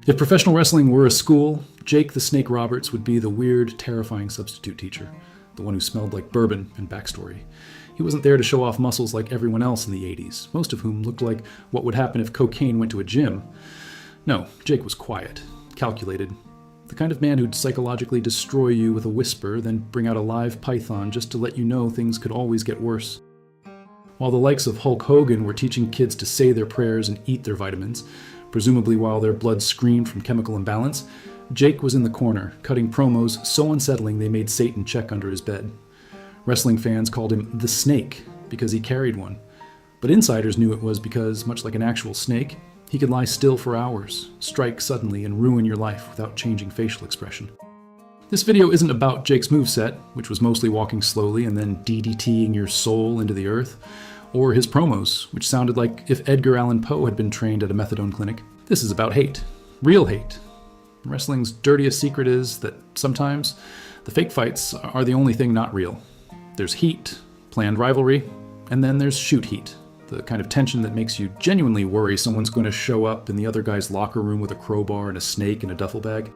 If professional wrestling were a school, Jake the Snake Roberts would be the weird, terrifying substitute teacher, the one who smelled like bourbon and backstory. He wasn't there to show off muscles like everyone else in the 80s, most of whom looked like what would happen if cocaine went to a gym. No, Jake was quiet, calculated, the kind of man who'd psychologically destroy you with a whisper, then bring out a live python just to let you know things could always get worse. While the likes of Hulk Hogan were teaching kids to say their prayers and eat their vitamins, presumably while their blood screamed from chemical imbalance, Jake was in the corner, cutting promos so unsettling they made Satan check under his bed. Wrestling fans called him the Snake because he carried one, but insiders knew it was because, much like an actual snake, he could lie still for hours, strike suddenly, and ruin your life without changing facial expression. This video isn't about Jake's moveset, which was mostly walking slowly and then DDTing your soul into the earth, or his promos, which sounded like if Edgar Allan Poe had been trained at a methadone clinic. This is about hate. Real hate. Wrestling's dirtiest secret is that sometimes the fake fights are the only thing not real. There's heat, planned rivalry, and then there's shoot heat, the kind of tension that makes you genuinely worry someone's going to show up in the other guy's locker room with a crowbar and a snake and a duffel bag.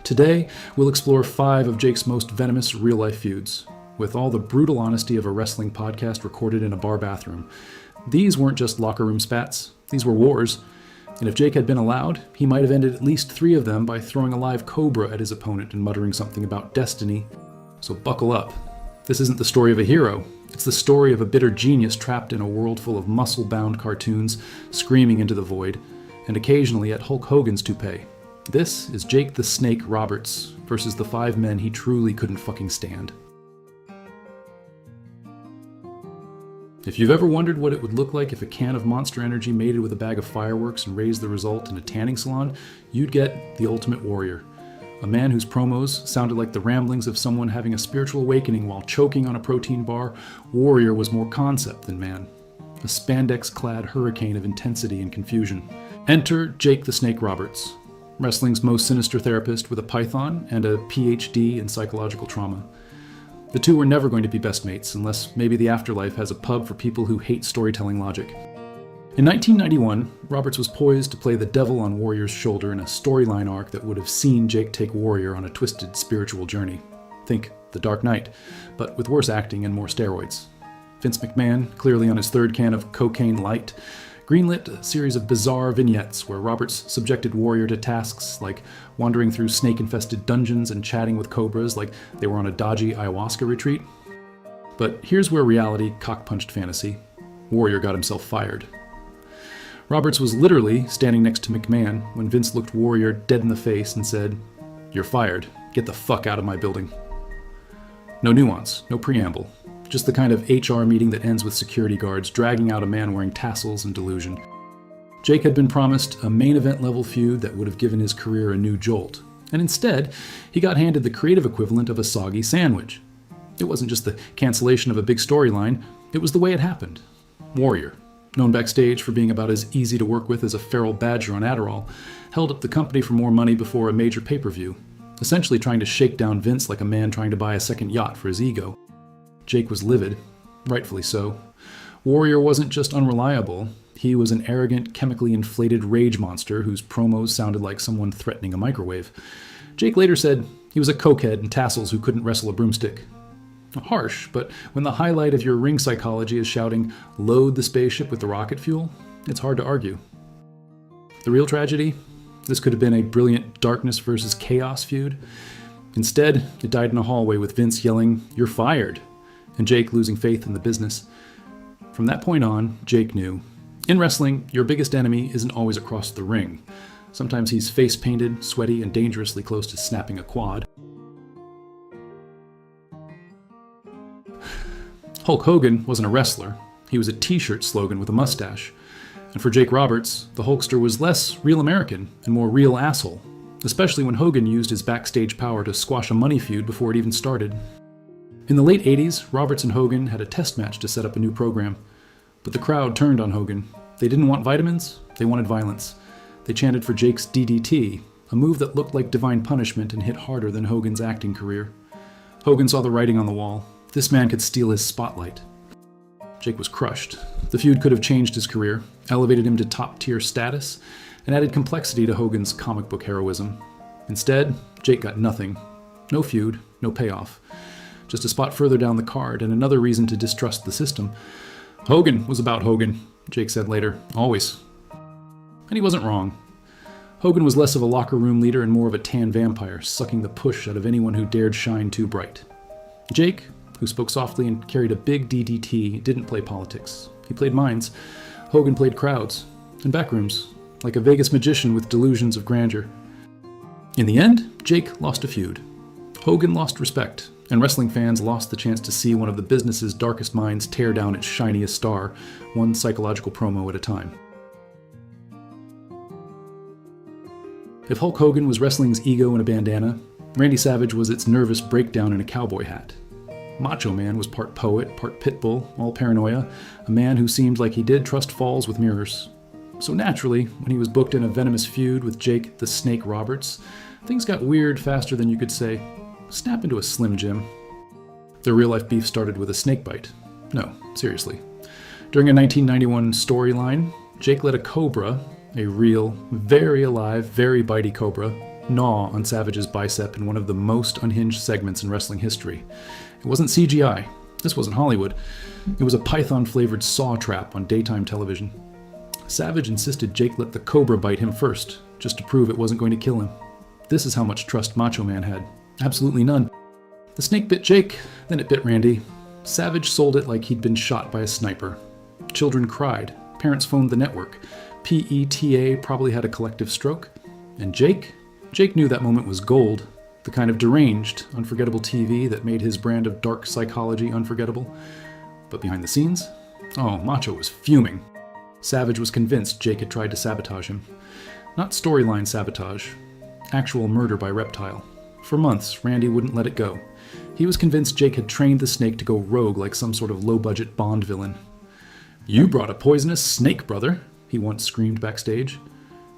Today, we'll explore 5 of Jake's most venomous real-life feuds, with all the brutal honesty of a wrestling podcast recorded in a bar bathroom. These weren't just locker room spats, these were wars. And if Jake had been allowed, he might have ended at least 3 of them by throwing a live cobra at his opponent and muttering something about destiny. So buckle up. This isn't the story of a hero. It's the story of a bitter genius trapped in a world full of muscle-bound cartoons screaming into the void, and occasionally at Hulk Hogan's toupee. This is Jake the Snake Roberts versus the 5 men he truly couldn't fucking stand. If you've ever wondered what it would look like if a can of Monster Energy mated with a bag of fireworks and raised the result in a tanning salon, you'd get the Ultimate Warrior. A man whose promos sounded like the ramblings of someone having a spiritual awakening while choking on a protein bar, Warrior was more concept than man. A spandex-clad hurricane of intensity and confusion. Enter Jake the Snake Roberts, wrestling's most sinister therapist with a python and a PhD in psychological trauma. The two were never going to be best mates, unless maybe the afterlife has a pub for people who hate storytelling logic. In 1991, Roberts was poised to play the devil on Warrior's shoulder in a storyline arc that would have seen Jake take Warrior on a twisted spiritual journey. Think The Dark Knight, but with worse acting and more steroids. Vince McMahon, clearly on his 3rd can of Cocaine Light, greenlit a series of bizarre vignettes where Roberts subjected Warrior to tasks like wandering through snake-infested dungeons and chatting with cobras like they were on a dodgy ayahuasca retreat. But here's where reality cock-punched fantasy. Warrior got himself fired. Roberts was literally standing next to McMahon when Vince looked Warrior dead in the face and said, "You're fired. Get the fuck out of my building." No nuance, no preamble. Just the kind of HR meeting that ends with security guards dragging out a man wearing tassels and delusion. Jake had been promised a main event level feud that would have given his career a new jolt, and instead, he got handed the creative equivalent of a soggy sandwich. It wasn't just the cancellation of a big storyline, it was the way it happened. Warrior, known backstage for being about as easy to work with as a feral badger on Adderall, held up the company for more money before a major pay-per-view, essentially trying to shake down Vince like a man trying to buy a second yacht for his ego. Jake was livid, rightfully so. Warrior wasn't just unreliable, he was an arrogant, chemically inflated rage monster whose promos sounded like someone threatening a microwave. Jake later said he was a cokehead in tassels who couldn't wrestle a broomstick. Harsh, but when the highlight of your ring psychology is shouting, "Load the spaceship with the rocket fuel," it's hard to argue. The real tragedy? This could have been a brilliant darkness versus chaos feud. Instead, it died in a hallway with Vince yelling, "You're fired," and Jake losing faith in the business. From that point on, Jake knew. In wrestling, your biggest enemy isn't always across the ring. Sometimes he's face-painted, sweaty, and dangerously close to snapping a quad. Hulk Hogan wasn't a wrestler. He was a t-shirt slogan with a mustache. And for Jake Roberts, the Hulkster was less real American and more real asshole, especially when Hogan used his backstage power to squash a money feud before it even started. In the late 80s, Roberts and Hogan had a test match to set up a new program. But the crowd turned on Hogan. They didn't want vitamins, they wanted violence. They chanted for Jake's DDT, a move that looked like divine punishment and hit harder than Hogan's acting career. Hogan saw the writing on the wall. This man could steal his spotlight. Jake was crushed. The feud could have changed his career, elevated him to top-tier status, and added complexity to Hogan's comic book heroism. Instead, Jake got nothing. No feud, no payoff. Just a spot further down the card, and another reason to distrust the system. Hogan was about Hogan, Jake said later. Always. And he wasn't wrong. Hogan was less of a locker room leader and more of a tan vampire, sucking the push out of anyone who dared shine too bright. Jake, who spoke softly and carried a big DDT, didn't play politics. He played minds. Hogan played crowds and backrooms, like a Vegas magician with delusions of grandeur. In the end, Jake lost a feud. Hogan lost respect, and wrestling fans lost the chance to see one of the business's darkest minds tear down its shiniest star, one psychological promo at a time. If Hulk Hogan was wrestling's ego in a bandana, Randy Savage was its nervous breakdown in a cowboy hat. Macho Man was part poet, part pitbull, all paranoia, a man who seemed like he did trust falls with mirrors. So naturally, when he was booked in a venomous feud with Jake the Snake Roberts, things got weird faster than you could say, snap into a Slim Jim. Their real-life beef started with a snake bite. No, seriously. During a 1991 storyline, Jake let a cobra, a real, very alive, very bitey cobra, gnaw on Savage's bicep in one of the most unhinged segments in wrestling history. It wasn't CGI. This wasn't Hollywood. It was a python-flavored saw trap on daytime television. Savage insisted Jake let the cobra bite him first, just to prove it wasn't going to kill him. This is how much trust Macho Man had. Absolutely none. The snake bit Jake, then it bit Randy. Savage sold it like he'd been shot by a sniper. Children cried. Parents phoned the network. PETA probably had a collective stroke. And Jake knew that moment was gold, the kind of deranged, unforgettable TV that made his brand of dark psychology unforgettable. But behind the scenes, Macho was fuming. Savage was convinced Jake had tried to sabotage him. Not storyline sabotage, actual murder by Reptile. For months, Randy wouldn't let it go. He was convinced Jake had trained the snake to go rogue like some sort of low-budget Bond villain. "You brought a poisonous snake, brother," he once screamed backstage.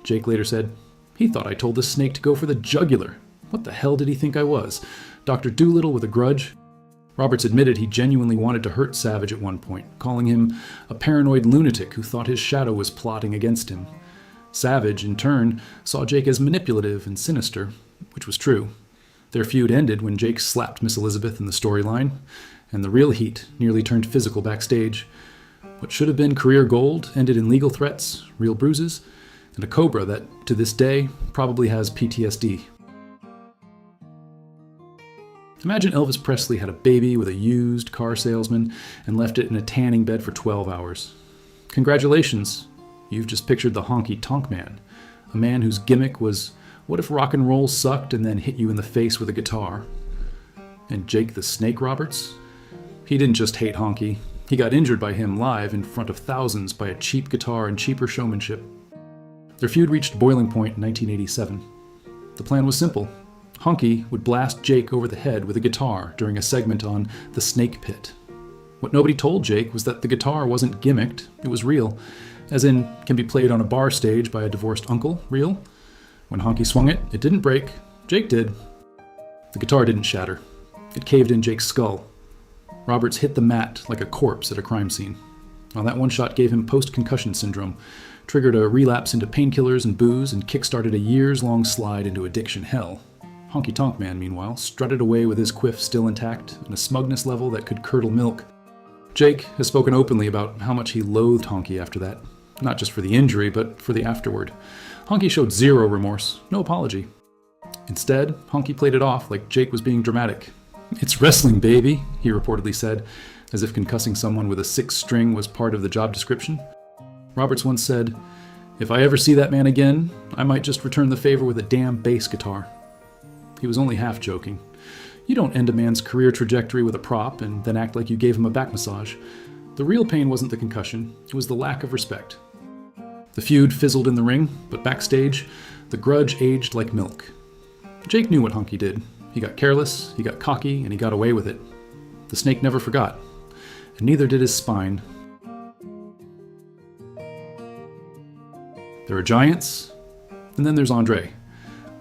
Jake later said, "He thought I told the snake to go for the jugular. What the hell did he think I was? Dr. Doolittle with a grudge?" Roberts admitted he genuinely wanted to hurt Savage at one point, calling him a paranoid lunatic who thought his shadow was plotting against him. Savage, in turn, saw Jake as manipulative and sinister, which was true. Their feud ended when Jake slapped Miss Elizabeth in the storyline, and the real heat nearly turned physical backstage. What should have been career gold ended in legal threats, real bruises, and a cobra that, to this day, probably has PTSD. Imagine Elvis Presley had a baby with a used car salesman and left it in a tanning bed for 12 hours. Congratulations, you've just pictured the honky-tonk man, a man whose gimmick was, what if rock and roll sucked and then hit you in the face with a guitar? And Jake the Snake Roberts? He didn't just hate Honky. He got injured by him live in front of thousands by a cheap guitar and cheaper showmanship. Their feud reached boiling point in 1987. The plan was simple. Honky would blast Jake over the head with a guitar during a segment on The Snake Pit. What nobody told Jake was that the guitar wasn't gimmicked, it was real. As in, can be played on a bar stage by a divorced uncle, real. When Honky swung it, it didn't break. Jake did. The guitar didn't shatter. It caved in Jake's skull. Roberts hit the mat like a corpse at a crime scene. Well, that one shot gave him post-concussion syndrome, triggered a relapse into painkillers and booze, and kickstarted a years-long slide into addiction hell. Honky Tonk Man, meanwhile, strutted away with his quiff still intact and a smugness level that could curdle milk. Jake has spoken openly about how much he loathed Honky after that, not just for the injury, but for the afterward. Honky showed zero remorse, no apology. Instead, Honky played it off like Jake was being dramatic. "It's wrestling, baby," he reportedly said, as if concussing someone with a sixth string was part of the job description. Roberts once said, "If I ever see that man again, I might just return the favor with a damn bass guitar." He was only half joking. You don't end a man's career trajectory with a prop and then act like you gave him a back massage. The real pain wasn't the concussion, it was the lack of respect. The feud fizzled in the ring, but backstage, the grudge aged like milk. Jake knew what Honky did. He got careless, he got cocky, and he got away with it. The snake never forgot, and neither did his spine. There are giants, and then there's Andre,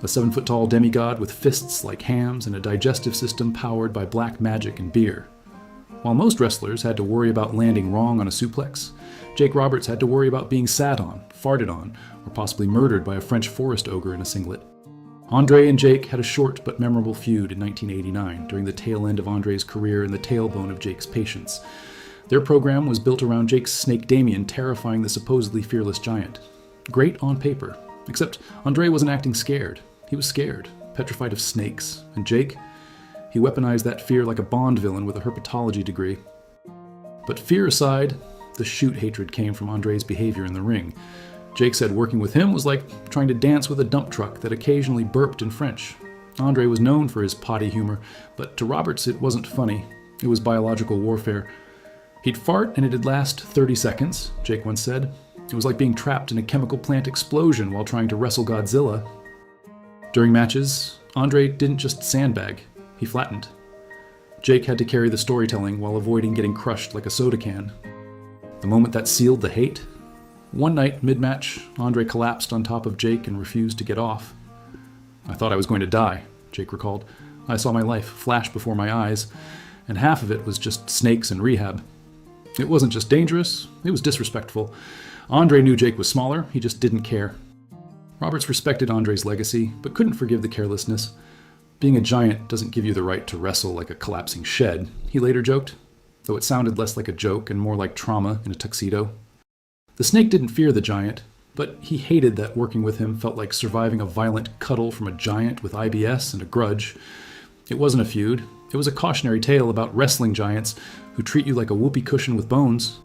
a 7-foot-tall demigod with fists like hams and a digestive system powered by black magic and beer. While most wrestlers had to worry about landing wrong on a suplex, Jake Roberts had to worry about being sat on, farted on, or possibly murdered by a French forest ogre in a singlet. Andre and Jake had a short but memorable feud in 1989 during the tail end of Andre's career and the tailbone of Jake's patience. Their program was built around Jake's snake Damien terrifying the supposedly fearless giant. Great on paper, except Andre wasn't acting scared. He was scared, petrified of snakes, and Jake, he weaponized that fear like a Bond villain with a herpetology degree. But fear aside, the shoot hatred came from Andre's behavior in the ring. Jake said working with him was like trying to dance with a dump truck that occasionally burped in French. Andre was known for his potty humor, but to Roberts it wasn't funny. It was biological warfare. He'd fart and it'd last 30 seconds, Jake once said. It was like being trapped in a chemical plant explosion while trying to wrestle Godzilla. During matches, Andre didn't just sandbag. He flattened. Jake had to carry the storytelling while avoiding getting crushed like a soda can. The moment that sealed the hate, one night mid-match, Andre collapsed on top of Jake and refused to get off. "I thought I was going to die," Jake recalled. "I saw my life flash before my eyes, and half of it was just snakes and rehab. It wasn't just dangerous, it was disrespectful. Andre knew Jake was smaller, he just didn't care." Roberts respected Andre's legacy, but couldn't forgive the carelessness. "Being a giant doesn't give you the right to wrestle like a collapsing shed," he later joked, though it sounded less like a joke and more like trauma in a tuxedo. The snake didn't fear the giant, but he hated that working with him felt like surviving a violent cuddle from a giant with IBS and a grudge. It wasn't a feud, it was a cautionary tale about wrestling giants who treat you like a whoopee cushion with bones.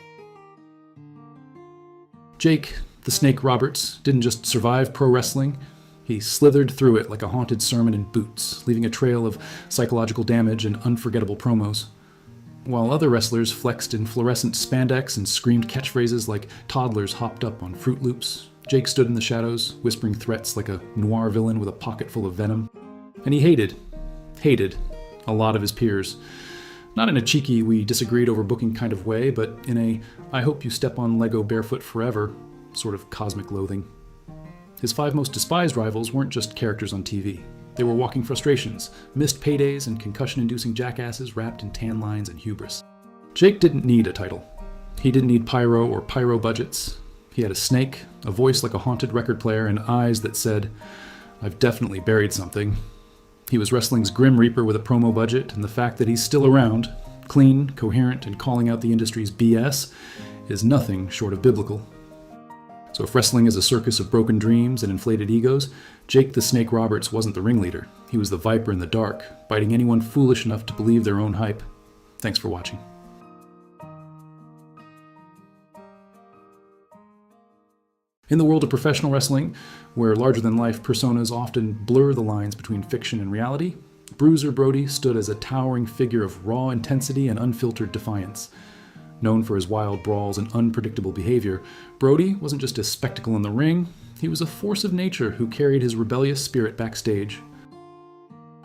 Jake, the Snake Roberts, didn't just survive pro wrestling, he slithered through it like a haunted sermon in boots, leaving a trail of psychological damage and unforgettable promos. While other wrestlers flexed in fluorescent spandex and screamed catchphrases like toddlers hopped up on Fruit Loops, Jake stood in the shadows, whispering threats like a noir villain with a pocket full of venom. And he hated a lot of his peers. Not in a cheeky, we disagreed over booking kind of way, but in a I hope you step on Lego barefoot forever sort of cosmic loathing. His 5 most despised rivals weren't just characters on TV. They were walking frustrations, missed paydays, and concussion-inducing jackasses wrapped in tan lines and hubris. Jake didn't need a title. He didn't need pyro or pyro budgets. He had a snake, a voice like a haunted record player, and eyes that said, "I've definitely buried something." He was wrestling's Grim Reaper with a promo budget, and the fact that he's still around, clean, coherent, and calling out the industry's BS, is nothing short of biblical. So if wrestling is a circus of broken dreams and inflated egos, Jake the Snake Roberts wasn't the ringleader. He was the viper in the dark, biting anyone foolish enough to believe their own hype. Thanks for watching. In the world of professional wrestling, where larger-than-life personas often blur the lines between fiction and reality, Bruiser Brody stood as a towering figure of raw intensity and unfiltered defiance. Known for his wild brawls and unpredictable behavior, Brody wasn't just a spectacle in the ring, he was a force of nature who carried his rebellious spirit backstage.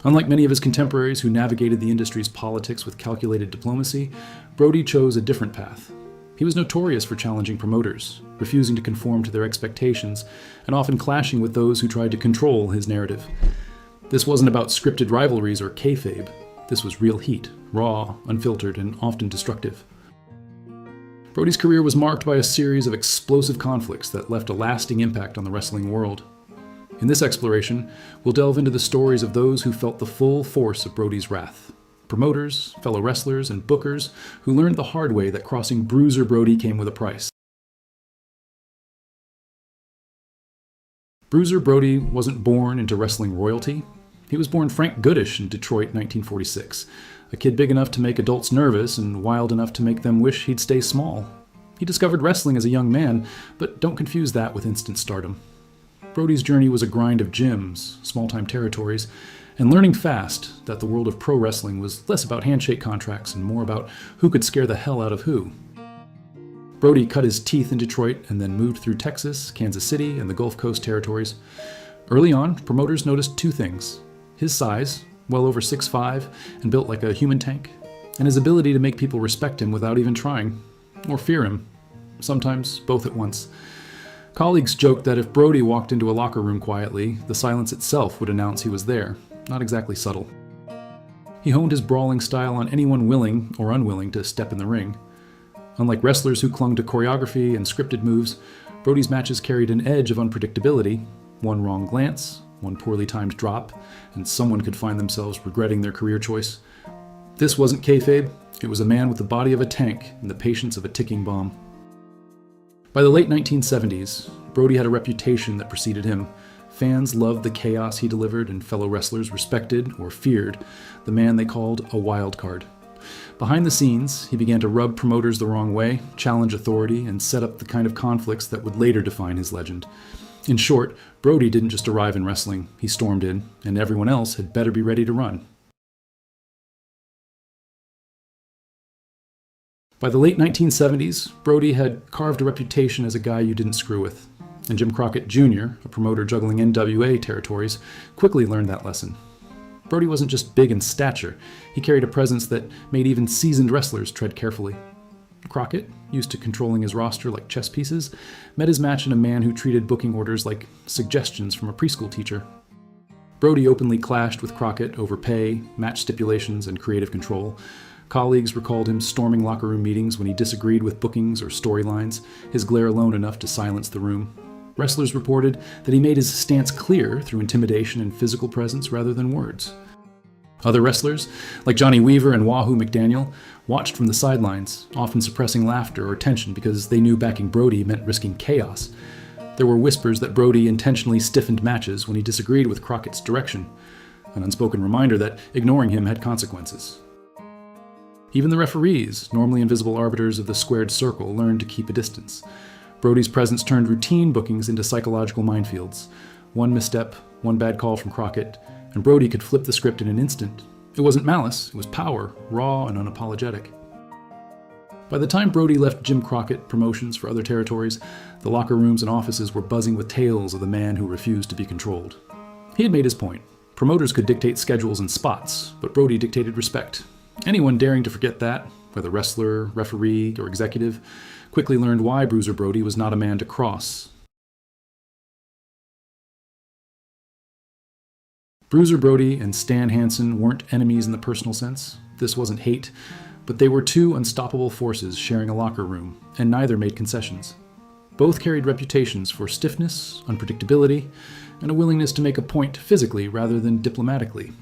Unlike many of his contemporaries who navigated the industry's politics with calculated diplomacy, Brody chose a different path. He was notorious for challenging promoters, refusing to conform to their expectations, and often clashing with those who tried to control his narrative. This wasn't about scripted rivalries or kayfabe. This was real heat, raw, unfiltered, and often destructive. Brody's career was marked by a series of explosive conflicts that left a lasting impact on the wrestling world. In this exploration, we'll delve into the stories of those who felt the full force of Brody's wrath. Promoters, fellow wrestlers, and bookers who learned the hard way that crossing Bruiser Brody came with a price. Bruiser Brody wasn't born into wrestling royalty. He was born Frank Goodish in Detroit, 1946, a kid big enough to make adults nervous and wild enough to make them wish he'd stay small. He discovered wrestling as a young man, but don't confuse that with instant stardom. Brody's journey was a grind of gyms, small-time territories, and learning fast that the world of pro wrestling was less about handshake contracts and more about who could scare the hell out of who. Brody cut his teeth in Detroit and then moved through Texas, Kansas City, and the Gulf Coast territories. Early on, promoters noticed 2 things: his size, well over 6'5", and built like a human tank, and his ability to make people respect him without even trying, or fear him, sometimes both at once. Colleagues joked that if Brody walked into a locker room quietly, the silence itself would announce he was there. Not exactly subtle. He honed his brawling style on anyone willing or unwilling to step in the ring. Unlike wrestlers who clung to choreography and scripted moves, Brody's matches carried an edge of unpredictability. One wrong glance, one poorly timed drop, and someone could find themselves regretting their career choice. This wasn't kayfabe. It was a man with the body of a tank and the patience of a ticking bomb. By the late 1970s, Brody had a reputation that preceded him. Fans loved the chaos he delivered, and fellow wrestlers respected or feared the man they called a wild card. Behind the scenes, he began to rub promoters the wrong way, challenge authority, and set up the kind of conflicts that would later define his legend. In short, Brody didn't just arrive in wrestling, he stormed in, and everyone else had better be ready to run. By the late 1970s, Brody had carved a reputation as a guy you didn't screw with. And Jim Crockett Jr., a promoter juggling NWA territories, quickly learned that lesson. Brody wasn't just big in stature, he carried a presence that made even seasoned wrestlers tread carefully. Crockett, used to controlling his roster like chess pieces, met his match in a man who treated booking orders like suggestions from a preschool teacher. Brody openly clashed with Crockett over pay, match stipulations, and creative control. Colleagues recalled him storming locker room meetings when he disagreed with bookings or storylines, his glare alone enough to silence the room. Wrestlers reported that he made his stance clear through intimidation and physical presence rather than words. Other wrestlers, like Johnny Weaver and Wahoo McDaniel, watched from the sidelines, often suppressing laughter or tension because they knew backing Brody meant risking chaos. There were whispers that Brody intentionally stiffened matches when he disagreed with Crockett's direction, an unspoken reminder that ignoring him had consequences. Even the referees, normally invisible arbiters of the squared circle, learned to keep a distance. Brody's presence turned routine bookings into psychological minefields. One misstep, one bad call from Crockett, and Brody could flip the script in an instant. It wasn't malice, it was power, raw and unapologetic. By the time Brody left Jim Crockett Promotions for other territories, the locker rooms and offices were buzzing with tales of the man who refused to be controlled. He had made his point. Promoters could dictate schedules and spots, but Brody dictated respect. Anyone daring to forget that, whether wrestler, referee, or executive, quickly learned why Bruiser Brody was not a man to cross. Bruiser Brody and Stan Hansen weren't enemies in the personal sense. This wasn't hate, but they were two unstoppable forces sharing a locker room, and neither made concessions. Both carried reputations for stiffness, unpredictability, and a willingness to make a point physically rather than diplomatically.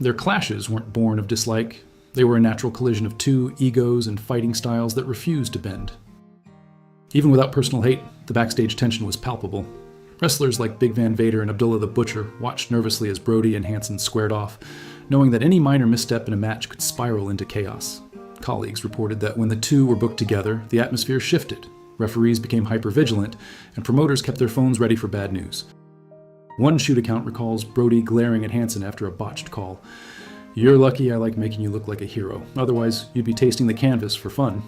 Their clashes weren't born of dislike. They were a natural collision of two egos and fighting styles that refused to bend. Even without personal hate, the backstage tension was palpable. Wrestlers like Big Van Vader and Abdullah the Butcher watched nervously as Brody and Hansen squared off, knowing that any minor misstep in a match could spiral into chaos. Colleagues reported that when the two were booked together, the atmosphere shifted. Referees became hypervigilant, and promoters kept their phones ready for bad news. One shoot account recalls Brody glaring at Hansen after a botched call. "You're lucky I like making you look like a hero. Otherwise, you'd be tasting the canvas for fun."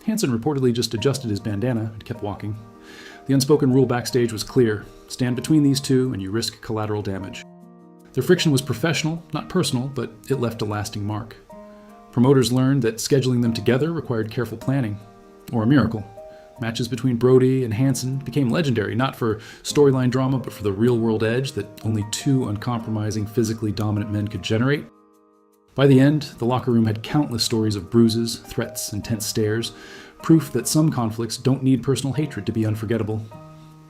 Hansen reportedly just adjusted his bandana and kept walking. The unspoken rule backstage was clear. Stand between these two and you risk collateral damage. Their friction was professional, not personal, but it left a lasting mark. Promoters learned that scheduling them together required careful planning, or a miracle. Matches between Brody and Hansen became legendary, not for storyline drama, but for the real-world edge that only two uncompromising, physically dominant men could generate. By the end, the locker room had countless stories of bruises, threats, and tense stares, proof that some conflicts don't need personal hatred to be unforgettable.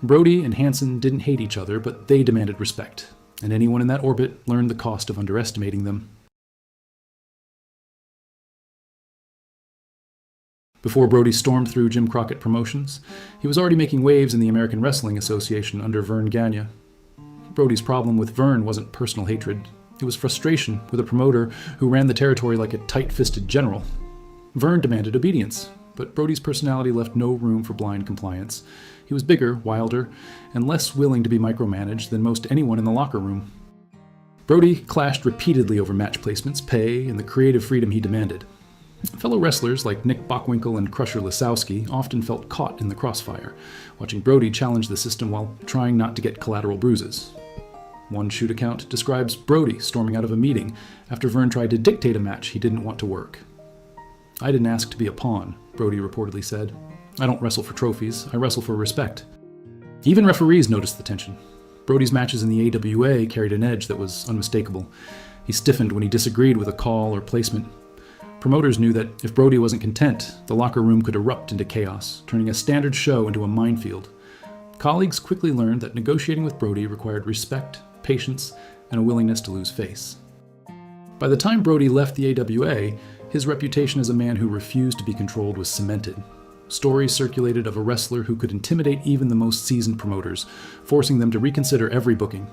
Brody and Hansen didn't hate each other, but they demanded respect, and anyone in that orbit learned the cost of underestimating them. Before Brody stormed through Jim Crockett Promotions, he was already making waves in the American Wrestling Association under Vern Gagne. Brody's problem with Vern wasn't personal hatred. It was frustration with a promoter who ran the territory like a tight-fisted general. Vern demanded obedience, but Brody's personality left no room for blind compliance. He was bigger, wilder, and less willing to be micromanaged than most anyone in the locker room. Brody clashed repeatedly over match placements, pay, and the creative freedom he demanded. Fellow wrestlers like Nick Bockwinkel and Crusher Lisowski often felt caught in the crossfire, watching Brody challenge the system while trying not to get collateral bruises. One shoot account describes Brody storming out of a meeting after Vern tried to dictate a match he didn't want to work. "I didn't ask to be a pawn," Brody reportedly said. "I don't wrestle for trophies, I wrestle for respect." Even referees noticed the tension. Brody's matches in the AWA carried an edge that was unmistakable. He stiffened when he disagreed with a call or placement. Promoters knew that if Brody wasn't content, the locker room could erupt into chaos, turning a standard show into a minefield. Colleagues quickly learned that negotiating with Brody required respect, patience, and a willingness to lose face. By the time Brody left the AWA, his reputation as a man who refused to be controlled was cemented. Stories circulated of a wrestler who could intimidate even the most seasoned promoters, forcing them to reconsider every booking.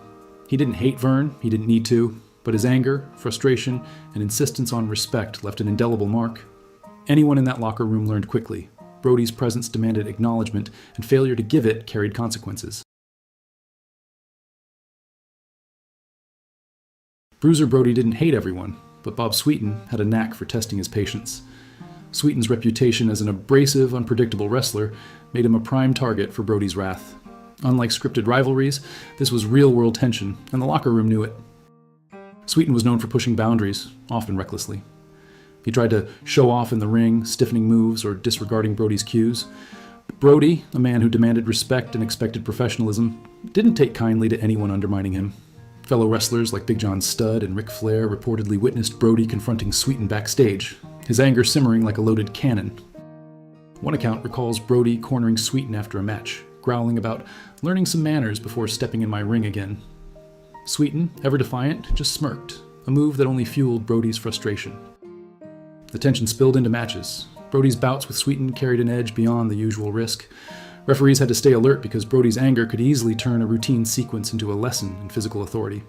He didn't hate Verne, he didn't need to, but his anger, frustration, and insistence on respect left an indelible mark. Anyone in that locker room learned quickly. Brody's presence demanded acknowledgement, and failure to give it carried consequences. Bruiser Brody didn't hate everyone, but Bob Sweetin had a knack for testing his patience. Sweetin's reputation as an abrasive, unpredictable wrestler made him a prime target for Brody's wrath. Unlike scripted rivalries, this was real-world tension, and the locker room knew it. Sweetin was known for pushing boundaries, often recklessly. He tried to show off in the ring, stiffening moves or disregarding Brody's cues. Brody, a man who demanded respect and expected professionalism, didn't take kindly to anyone undermining him. Fellow wrestlers like Big John Studd and Ric Flair reportedly witnessed Brody confronting Sweetin backstage, his anger simmering like a loaded cannon. One account recalls Brody cornering Sweetin after a match, growling about learning some manners before stepping in my ring again. Sweetin, ever defiant, just smirked, a move that only fueled Brody's frustration. The tension spilled into matches. Brody's bouts with Sweetin carried an edge beyond the usual risk. Referees had to stay alert because Brody's anger could easily turn a routine sequence into a lesson in physical authority.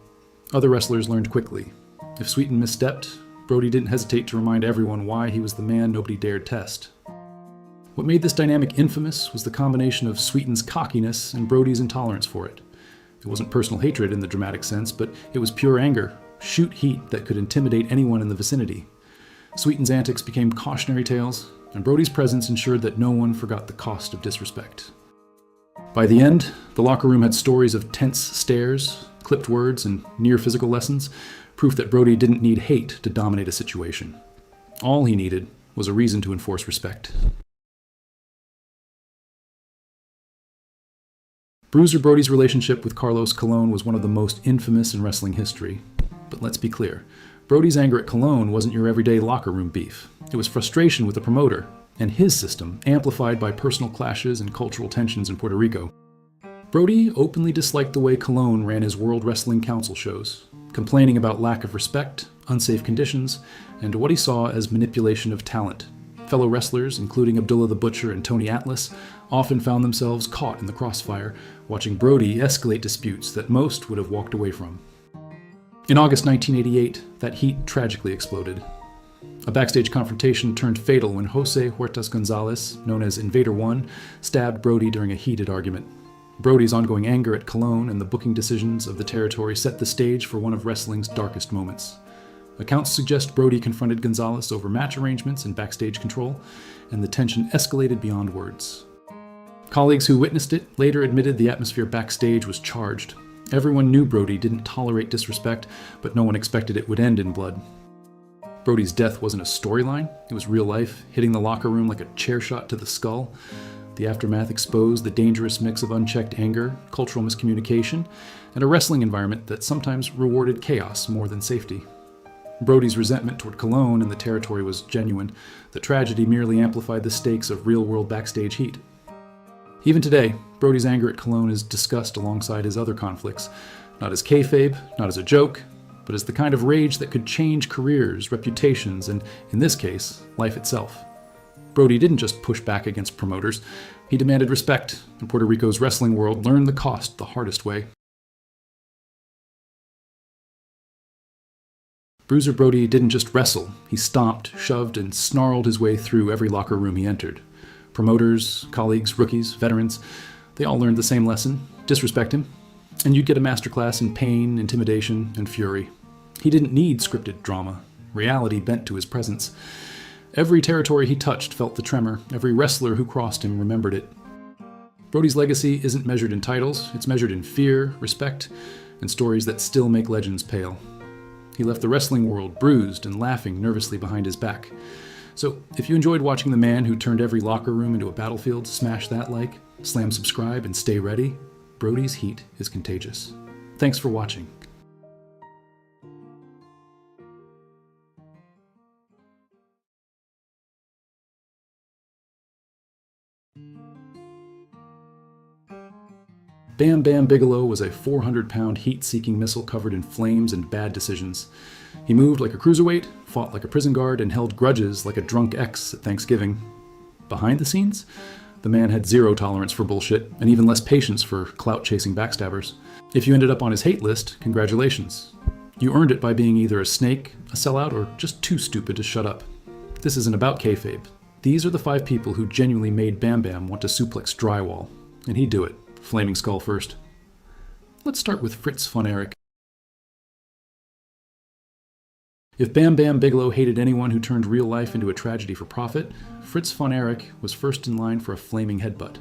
Other wrestlers learned quickly. If Sweetin misstepped, Brody didn't hesitate to remind everyone why he was the man nobody dared test. What made this dynamic infamous was the combination of Sweetin's cockiness and Brody's intolerance for it. It wasn't personal hatred in the dramatic sense, but it was pure anger, shoot heat that could intimidate anyone in the vicinity. Sweetin's antics became cautionary tales, and Brody's presence ensured that no one forgot the cost of disrespect. By the end, the locker room had stories of tense stares, clipped words, and near physical lessons, proof that Brody didn't need hate to dominate a situation. All he needed was a reason to enforce respect. Bruiser Brody's relationship with Carlos Colon was one of the most infamous in wrestling history. But let's be clear, Brody's anger at Colon wasn't your everyday locker room beef. It was frustration with the promoter and his system, amplified by personal clashes and cultural tensions in Puerto Rico. Brody openly disliked the way Colon ran his World Wrestling Council shows, complaining about lack of respect, unsafe conditions, and what he saw as manipulation of talent. Fellow wrestlers, including Abdullah the Butcher and Tony Atlas, often found themselves caught in the crossfire, watching Brody escalate disputes that most would have walked away from. In August 1988, that heat tragically exploded. A backstage confrontation turned fatal when Jose Huertas Gonzalez, known as Invader One, stabbed Brody during a heated argument. Brody's ongoing anger at Colon and the booking decisions of the territory set the stage for one of wrestling's darkest moments. Accounts suggest Brody confronted Gonzalez over match arrangements and backstage control, and the tension escalated beyond words. Colleagues who witnessed it later admitted the atmosphere backstage was charged. Everyone knew Brody didn't tolerate disrespect, but no one expected it would end in blood. Brody's death wasn't a storyline, it was real life, hitting the locker room like a chair shot to the skull. The aftermath exposed the dangerous mix of unchecked anger, cultural miscommunication, and a wrestling environment that sometimes rewarded chaos more than safety. Brody's resentment toward Colon and the territory was genuine. The tragedy merely amplified the stakes of real-world backstage heat. Even today, Brody's anger at Colon is discussed alongside his other conflicts, not as kayfabe, not as a joke, but as the kind of rage that could change careers, reputations, and, in this case, life itself. Brody didn't just push back against promoters, he demanded respect, and Puerto Rico's wrestling world learned the cost the hardest way. Bruiser Brody didn't just wrestle, he stomped, shoved, and snarled his way through every locker room he entered. Promoters, colleagues, rookies, veterans, they all learned the same lesson: disrespect him, and you'd get a masterclass in pain, intimidation, and fury. He didn't need scripted drama. Reality bent to his presence. Every territory he touched felt the tremor. Every wrestler who crossed him remembered it. Brody's legacy isn't measured in titles, it's measured in fear, respect, and stories that still make legends pale. He left the wrestling world bruised and laughing nervously behind his back. So, if you enjoyed watching the man who turned every locker room into a battlefield, smash that like, slam subscribe, and stay ready. Brody's heat is contagious. Thanks for watching. Bam Bam Bigelow was a 400-pound heat-seeking missile covered in flames and bad decisions. He moved like a cruiserweight, fought like a prison guard, and held grudges like a drunk ex at Thanksgiving. Behind the scenes, the man had zero tolerance for bullshit, and even less patience for clout-chasing backstabbers. If you ended up on his hate list, congratulations. You earned it by being either a snake, a sellout, or just too stupid to shut up. This isn't about kayfabe. These are the 5 people who genuinely made Bam Bam want to suplex drywall. And he'd do it, flaming skull first. Let's start with Fritz von Erich. If Bam Bam Bigelow hated anyone who turned real life into a tragedy for profit, Fritz von Erich was first in line for a flaming headbutt.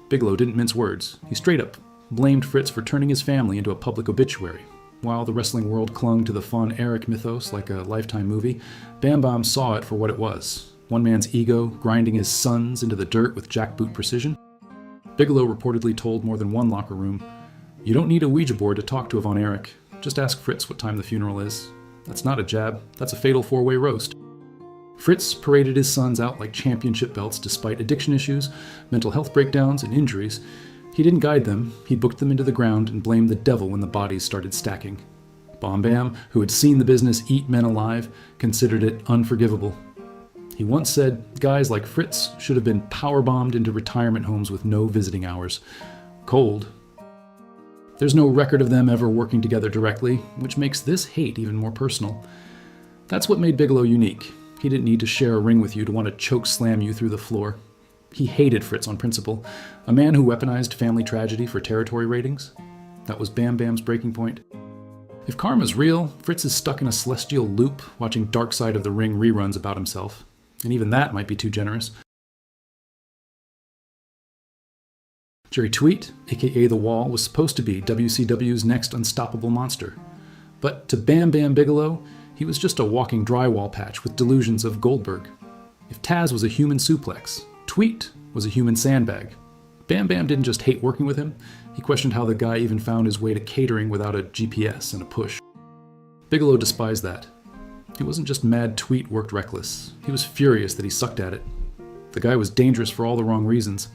Bigelow didn't mince words. He straight up blamed Fritz for turning his family into a public obituary. While the wrestling world clung to the Von Erich mythos like a Lifetime movie, Bam Bam saw it for what it was. One man's ego grinding his sons into the dirt with jackboot precision. Bigelow reportedly told more than one locker room, "You don't need a Ouija board to talk to a Von Erich. Just ask Fritz what time the funeral is. That's not a jab, that's a fatal 4-way roast." Fritz paraded his sons out like championship belts despite addiction issues, mental health breakdowns, and injuries. He didn't guide them, he booked them into the ground and blamed the devil when the bodies started stacking. Bam Bam, who had seen the business eat men alive, considered it unforgivable. He once said guys like Fritz should have been powerbombed into retirement homes with no visiting hours. Cold. There's no record of them ever working together directly, which makes this hate even more personal. That's what made Bigelow unique. He didn't need to share a ring with you to want to choke slam you through the floor. He hated Fritz on principle, a man who weaponized family tragedy for territory ratings. That was Bam Bam's breaking point. If karma's real, Fritz is stuck in a celestial loop watching Dark Side of the Ring reruns about himself. And even that might be too generous. Jerry Tweet, aka The Wall, was supposed to be WCW's next unstoppable monster. But to Bam Bam Bigelow, he was just a walking drywall patch with delusions of Goldberg. If Taz was a human suplex, Tweet was a human sandbag. Bam Bam didn't just hate working with him, he questioned how the guy even found his way to catering without a GPS and a push. Bigelow despised that. He wasn't just mad Tweet worked reckless, he was furious that he sucked at it. The guy was dangerous for all the wrong reasons.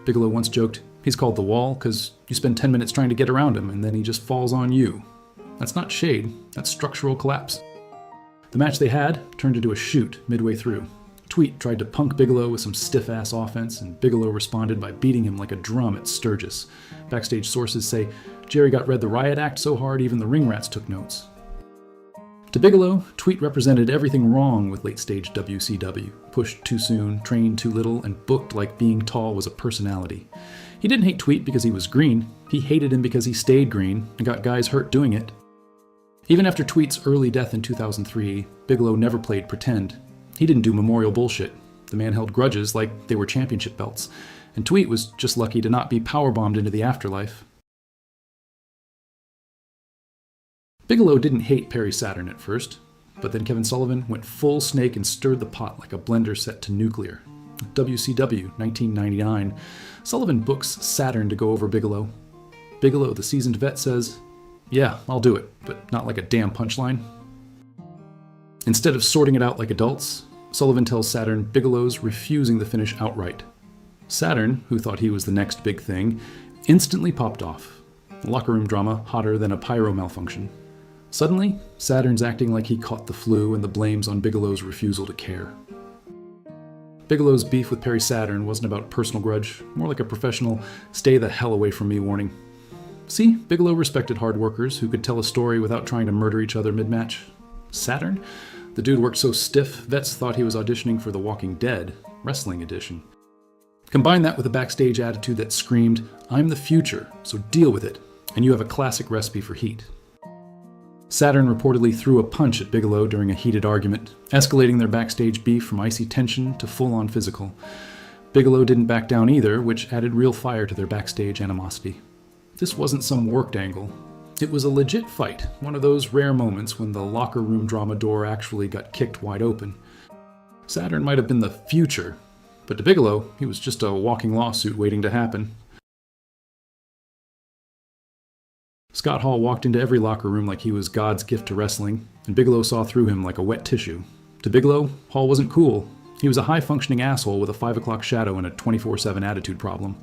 Bigelow once joked, he's called The Wall because you spend 10 minutes trying to get around him and then he just falls on you. That's not shade, that's structural collapse. The match they had turned into a shoot midway through. Tweet tried to punk Bigelow with some stiff-ass offense, and Bigelow responded by beating him like a drum at Sturgis. Backstage sources say Jerry got read the riot act so hard even the ring rats took notes. To Bigelow, Tweet represented everything wrong with late-stage WCW. Pushed too soon, trained too little, and booked like being tall was a personality. He didn't hate Tweet because he was green. He hated him because he stayed green and got guys hurt doing it. Even after Tweet's early death in 2003, Bigelow never played pretend. He didn't do memorial bullshit. The man held grudges like they were championship belts, and Tweet was just lucky to not be powerbombed into the afterlife. Bigelow didn't hate Perry Saturn at first, but then Kevin Sullivan went full snake and stirred the pot like a blender set to nuclear. WCW, 1999. Sullivan books Saturn to go over Bigelow. Bigelow, the seasoned vet, says, "Yeah, I'll do it, but not like a damn punchline." Instead of sorting it out like adults, Sullivan tells Saturn Bigelow's refusing the finish outright. Saturn, who thought he was the next big thing, instantly popped off. Locker room drama hotter than a pyro malfunction. Suddenly, Saturn's acting like he caught the flu and the blame's on Bigelow's refusal to care. Bigelow's beef with Perry Saturn wasn't about personal grudge, more like a professional stay the hell away from me warning. See, Bigelow respected hard workers who could tell a story without trying to murder each other mid-match. Saturn? The dude worked so stiff, vets thought he was auditioning for The Walking Dead, Wrestling Edition. Combine that with a backstage attitude that screamed, "I'm the future, so deal with it," and you have a classic recipe for heat. Saturn reportedly threw a punch at Bigelow during a heated argument, escalating their backstage beef from icy tension to full-on physical. Bigelow didn't back down either, which added real fire to their backstage animosity. This wasn't some worked angle. It was a legit fight, one of those rare moments when the locker room drama door actually got kicked wide open. Saturn might have been the future, but to Bigelow, he was just a walking lawsuit waiting to happen. Scott Hall walked into every locker room like he was God's gift to wrestling, and Bigelow saw through him like a wet tissue. To Bigelow, Hall wasn't cool. He was a high-functioning asshole with a 5 o'clock shadow and a 24/7 attitude problem.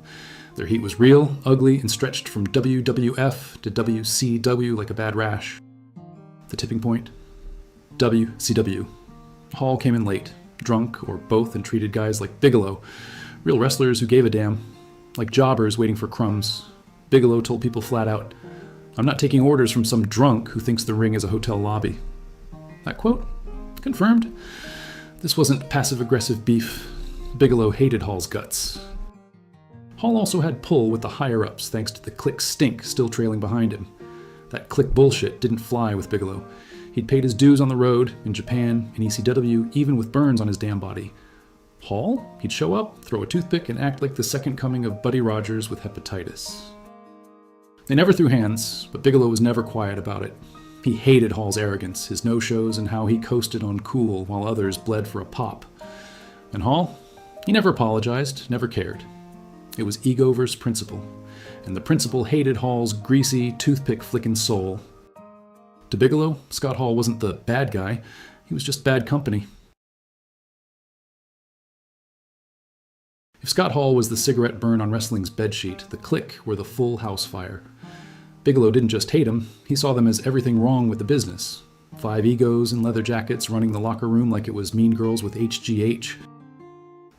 Their heat was real, ugly, and stretched from WWF to WCW like a bad rash. The tipping point? WCW. Hall came in late, drunk or both, and treated guys like Bigelow, real wrestlers who gave a damn, like jobbers waiting for crumbs. Bigelow told people flat out, "I'm not taking orders from some drunk who thinks the ring is a hotel lobby." That quote? Confirmed. This wasn't passive-aggressive beef. Bigelow hated Hall's guts. Hall also had pull with the higher-ups thanks to the Kliq stink still trailing behind him. That Kliq bullshit didn't fly with Bigelow. He'd paid his dues on the road, in Japan, in ECW, even with burns on his damn body. Hall? He'd show up, throw a toothpick, and act like the second coming of Buddy Rogers with hepatitis. They never threw hands, but Bigelow was never quiet about it. He hated Hall's arrogance, his no-shows, and how he coasted on cool while others bled for a pop. And Hall? He never apologized, never cared. It was ego versus principle, and the principle hated Hall's greasy, toothpick-flicking soul. To Bigelow, Scott Hall wasn't the bad guy, he was just bad company. If Scott Hall was the cigarette burn on wrestling's bedsheet, the Kliq were the full house fire. Bigelow didn't just hate him, he saw them as everything wrong with the business. 5 egos in leather jackets running the locker room like it was Mean Girls with HGH.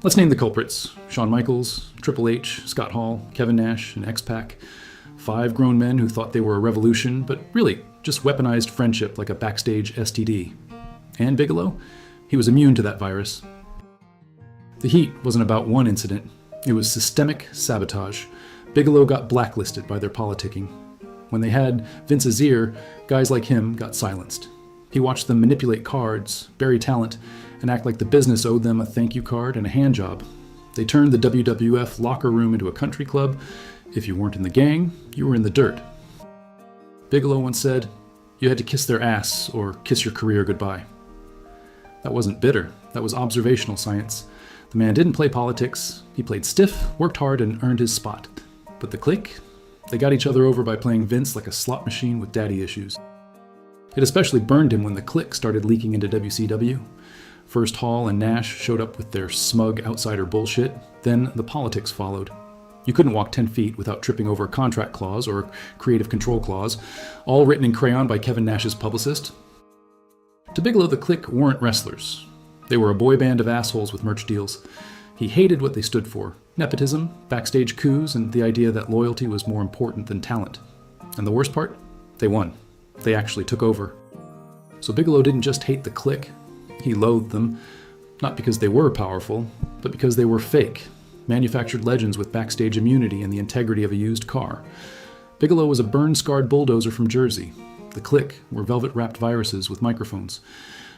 Let's name the culprits. Shawn Michaels, Triple H, Scott Hall, Kevin Nash, and X-Pac. 5 grown men who thought they were a revolution, but really just weaponized friendship like a backstage STD. And Bigelow? He was immune to that virus. The heat wasn't about one incident. It was systemic sabotage. Bigelow got blacklisted by their politicking. When they had Vince's ear, guys like him got silenced. He watched them manipulate cards, bury talent, and act like the business owed them a thank you card and a hand job. They turned the WWF locker room into a country club. If you weren't in the gang, you were in the dirt. Bigelow once said, "You had to kiss their ass or kiss your career goodbye." That wasn't bitter. That was observational science. The man didn't play politics. He played stiff, worked hard, and earned his spot. But the Kliq? They got each other over by playing Vince like a slot machine with daddy issues. It especially burned him when the Kliq started leaking into WCW. First Hall and Nash showed up with their smug outsider bullshit, then the politics followed. You couldn't walk 10 feet without tripping over a contract clause or a creative control clause, all written in crayon by Kevin Nash's publicist. To Bigelow, the Kliq weren't wrestlers. They were a boy band of assholes with merch deals. He hated what they stood for: nepotism, backstage coups, and the idea that loyalty was more important than talent. And the worst part? They won. They actually took over. So Bigelow didn't just hate the Kliq. He loathed them, not because they were powerful, but because they were fake, manufactured legends with backstage immunity and the integrity of a used car. Bigelow was a burn-scarred bulldozer from Jersey. The Kliq were velvet-wrapped viruses with microphones.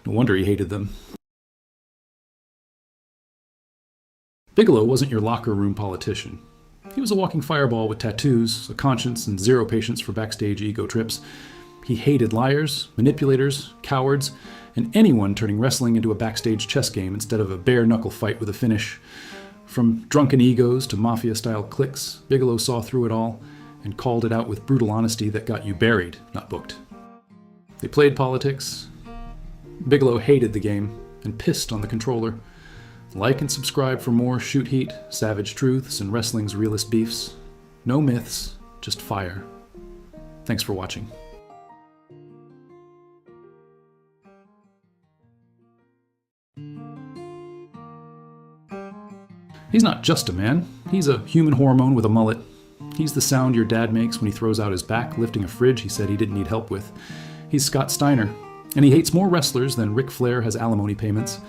No wonder he hated them. Bigelow wasn't your locker room politician. He was a walking fireball with tattoos, a conscience, and zero patience for backstage ego trips. He hated liars, manipulators, cowards, and anyone turning wrestling into a backstage chess game instead of a bare-knuckle fight with a finish. From drunken egos to mafia-style cliques, Bigelow saw through it all and called it out with brutal honesty that got you buried, not booked. They played politics. Bigelow hated the game and pissed on the controller. Like and subscribe for more shoot heat, savage truths, and wrestling's realest beefs. No myths, just fire. Thanks for watching. He's not just a man. He's a human hormone with a mullet. He's the sound your dad makes when he throws out his back lifting a fridge he said he didn't need help with. He's Scott Steiner, and he hates more wrestlers than Ric Flair has alimony payments.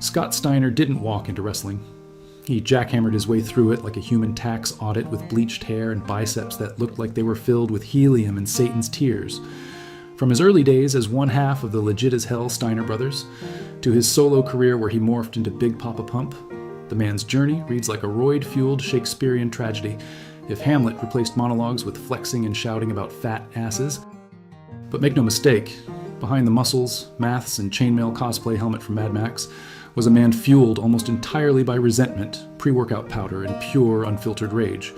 Scott Steiner didn't walk into wrestling. He jackhammered his way through it like a human tax audit with bleached hair and biceps that looked like they were filled with helium and Satan's tears. From his early days as one half of the legit-as-hell Steiner brothers, to his solo career where he morphed into Big Papa Pump, the man's journey reads like a roid-fueled Shakespearean tragedy if Hamlet replaced monologues with flexing and shouting about fat asses. But make no mistake, behind the muscles, maths, and chainmail cosplay helmet from Mad Max was a man fueled almost entirely by resentment, pre-workout powder, and pure, unfiltered rage.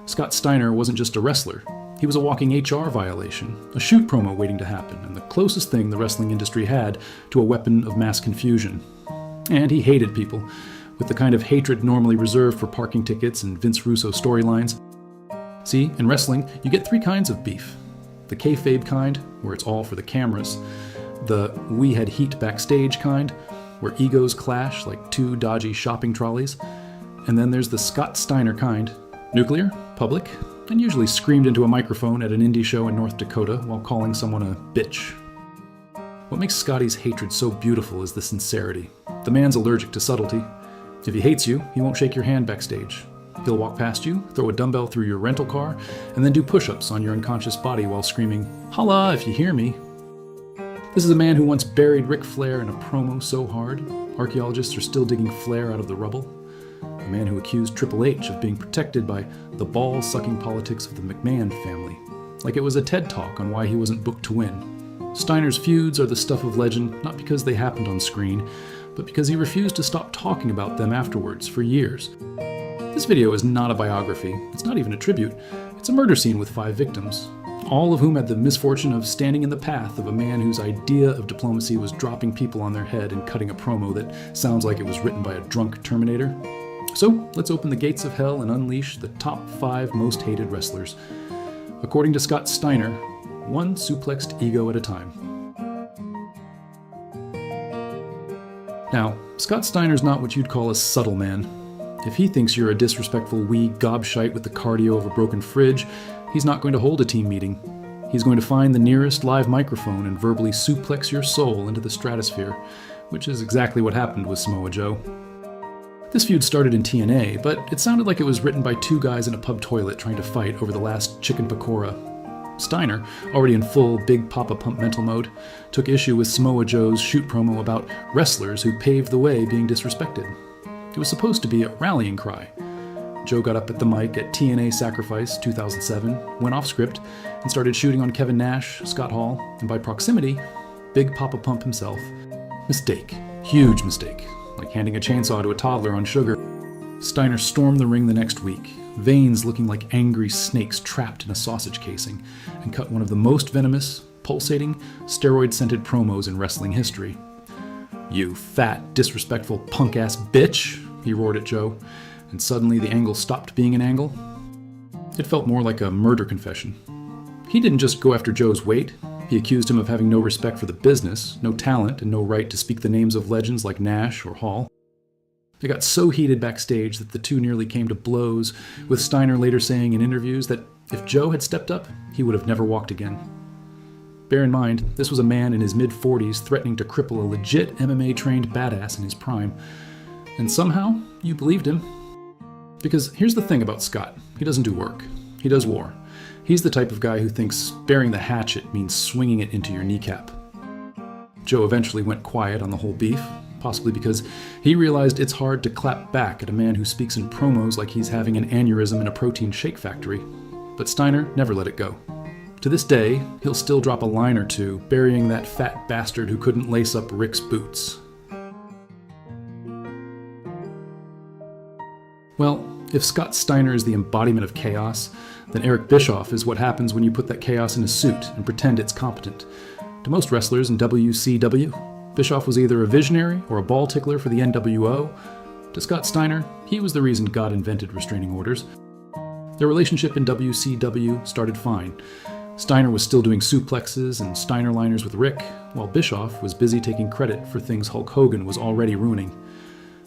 Scott Steiner wasn't just a wrestler. He was a walking HR violation, a shoot promo waiting to happen, and the closest thing the wrestling industry had to a weapon of mass confusion. And he hated people, with the kind of hatred normally reserved for parking tickets and Vince Russo storylines. See, in wrestling, you get three kinds of beef. The kayfabe kind, where it's all for the cameras. The we had heat backstage kind, where egos clash like two dodgy shopping trolleys. And then there's the Scott Steiner kind, nuclear, public, and usually screamed into a microphone at an indie show in North Dakota while calling someone a bitch. What makes Scotty's hatred so beautiful is the sincerity. The man's allergic to subtlety. If he hates you, he won't shake your hand backstage. He'll walk past you, throw a dumbbell through your rental car, and then do push-ups on your unconscious body while screaming, "Holla if you hear me." This is a man who once buried Ric Flair in a promo so hard, archaeologists are still digging Flair out of the rubble. A man who accused Triple H of being protected by the ball-sucking politics of the McMahon family, like it was a TED Talk on why he wasn't booked to win. Steiner's feuds are the stuff of legend, not because they happened on screen, but because he refused to stop talking about them afterwards for years. This video is not a biography, it's not even a tribute, it's a murder scene with 5 victims, all of whom had the misfortune of standing in the path of a man whose idea of diplomacy was dropping people on their head and cutting a promo that sounds like it was written by a drunk Terminator. So, let's open the gates of hell and unleash the top 5 most hated wrestlers. According to Scott Steiner, one suplexed ego at a time. Now, Scott Steiner's not what you'd call a subtle man. If he thinks you're a disrespectful wee gobshite with the cardio of a broken fridge, he's not going to hold a team meeting. He's going to find the nearest live microphone and verbally suplex your soul into the stratosphere, which is exactly what happened with Samoa Joe. This feud started in TNA, but it sounded like it was written by 2 guys in a pub toilet trying to fight over the last chicken pakora. Steiner, already in full Big Papa Pump mental mode, took issue with Samoa Joe's shoot promo about wrestlers who paved the way being disrespected. It was supposed to be a rallying cry. Joe got up at the mic at TNA Sacrifice 2007, went off script, and started shooting on Kevin Nash, Scott Hall, and by proximity, Big Papa Pump himself. Mistake. Huge mistake. Like handing a chainsaw to a toddler on sugar. Steiner stormed the ring the next week, veins looking like angry snakes trapped in a sausage casing, and cut one of the most venomous, pulsating, steroid-scented promos in wrestling history. "You fat, disrespectful, punk-ass bitch," he roared at Joe, and suddenly the angle stopped being an angle. It felt more like a murder confession. He didn't just go after Joe's weight. He accused him of having no respect for the business, no talent, and no right to speak the names of legends like Nash or Hall. It got so heated backstage that the two nearly came to blows, with Steiner later saying in interviews that if Joe had stepped up, he would have never walked again. Bear in mind, this was a man in his mid-40s threatening to cripple a legit MMA-trained badass in his prime. And somehow, you believed him. Because here's the thing about Scott. He doesn't do work. He does war. He's the type of guy who thinks bearing the hatchet means swinging it into your kneecap. Joe eventually went quiet on the whole beef, possibly because he realized it's hard to clap back at a man who speaks in promos like he's having an aneurysm in a protein shake factory. But Steiner never let it go. To this day, he'll still drop a line or two, burying that fat bastard who couldn't lace up Rick's boots. Well, if Scott Steiner is the embodiment of chaos, then Eric Bischoff is what happens when you put that chaos in a suit and pretend it's competent. To most wrestlers in WCW, Bischoff was either a visionary or a ball tickler for the NWO. To Scott Steiner, he was the reason God invented restraining orders. Their relationship in WCW started fine. Steiner was still doing suplexes and Steiner-liners with Rick, while Bischoff was busy taking credit for things Hulk Hogan was already ruining.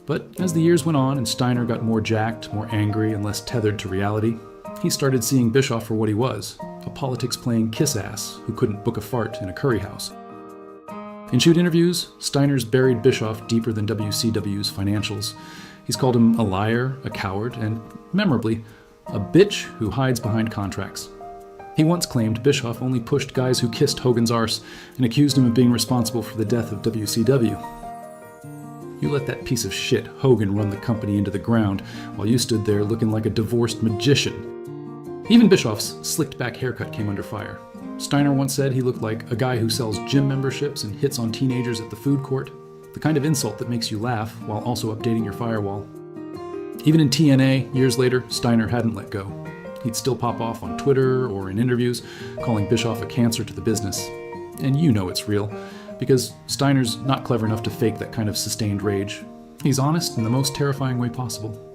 But as the years went on and Steiner got more jacked, more angry, and less tethered to reality, he started seeing Bischoff for what he was, a politics-playing kiss-ass who couldn't book a fart in a curry house. In shoot interviews, Steiner's buried Bischoff deeper than WCW's financials. He's called him a liar, a coward, and, memorably, a bitch who hides behind contracts. He once claimed Bischoff only pushed guys who kissed Hogan's arse and accused him of being responsible for the death of WCW. You let that piece of shit Hogan run the company into the ground while you stood there looking like a divorced magician. Even Bischoff's slicked-back haircut came under fire. Steiner once said he looked like a guy who sells gym memberships and hits on teenagers at the food court, the kind of insult that makes you laugh while also updating your firewall. Even in TNA, years later, Steiner hadn't let go. He'd still pop off on Twitter or in interviews, calling Bischoff a cancer to the business. And you know it's real, because Steiner's not clever enough to fake that kind of sustained rage. He's honest in the most terrifying way possible.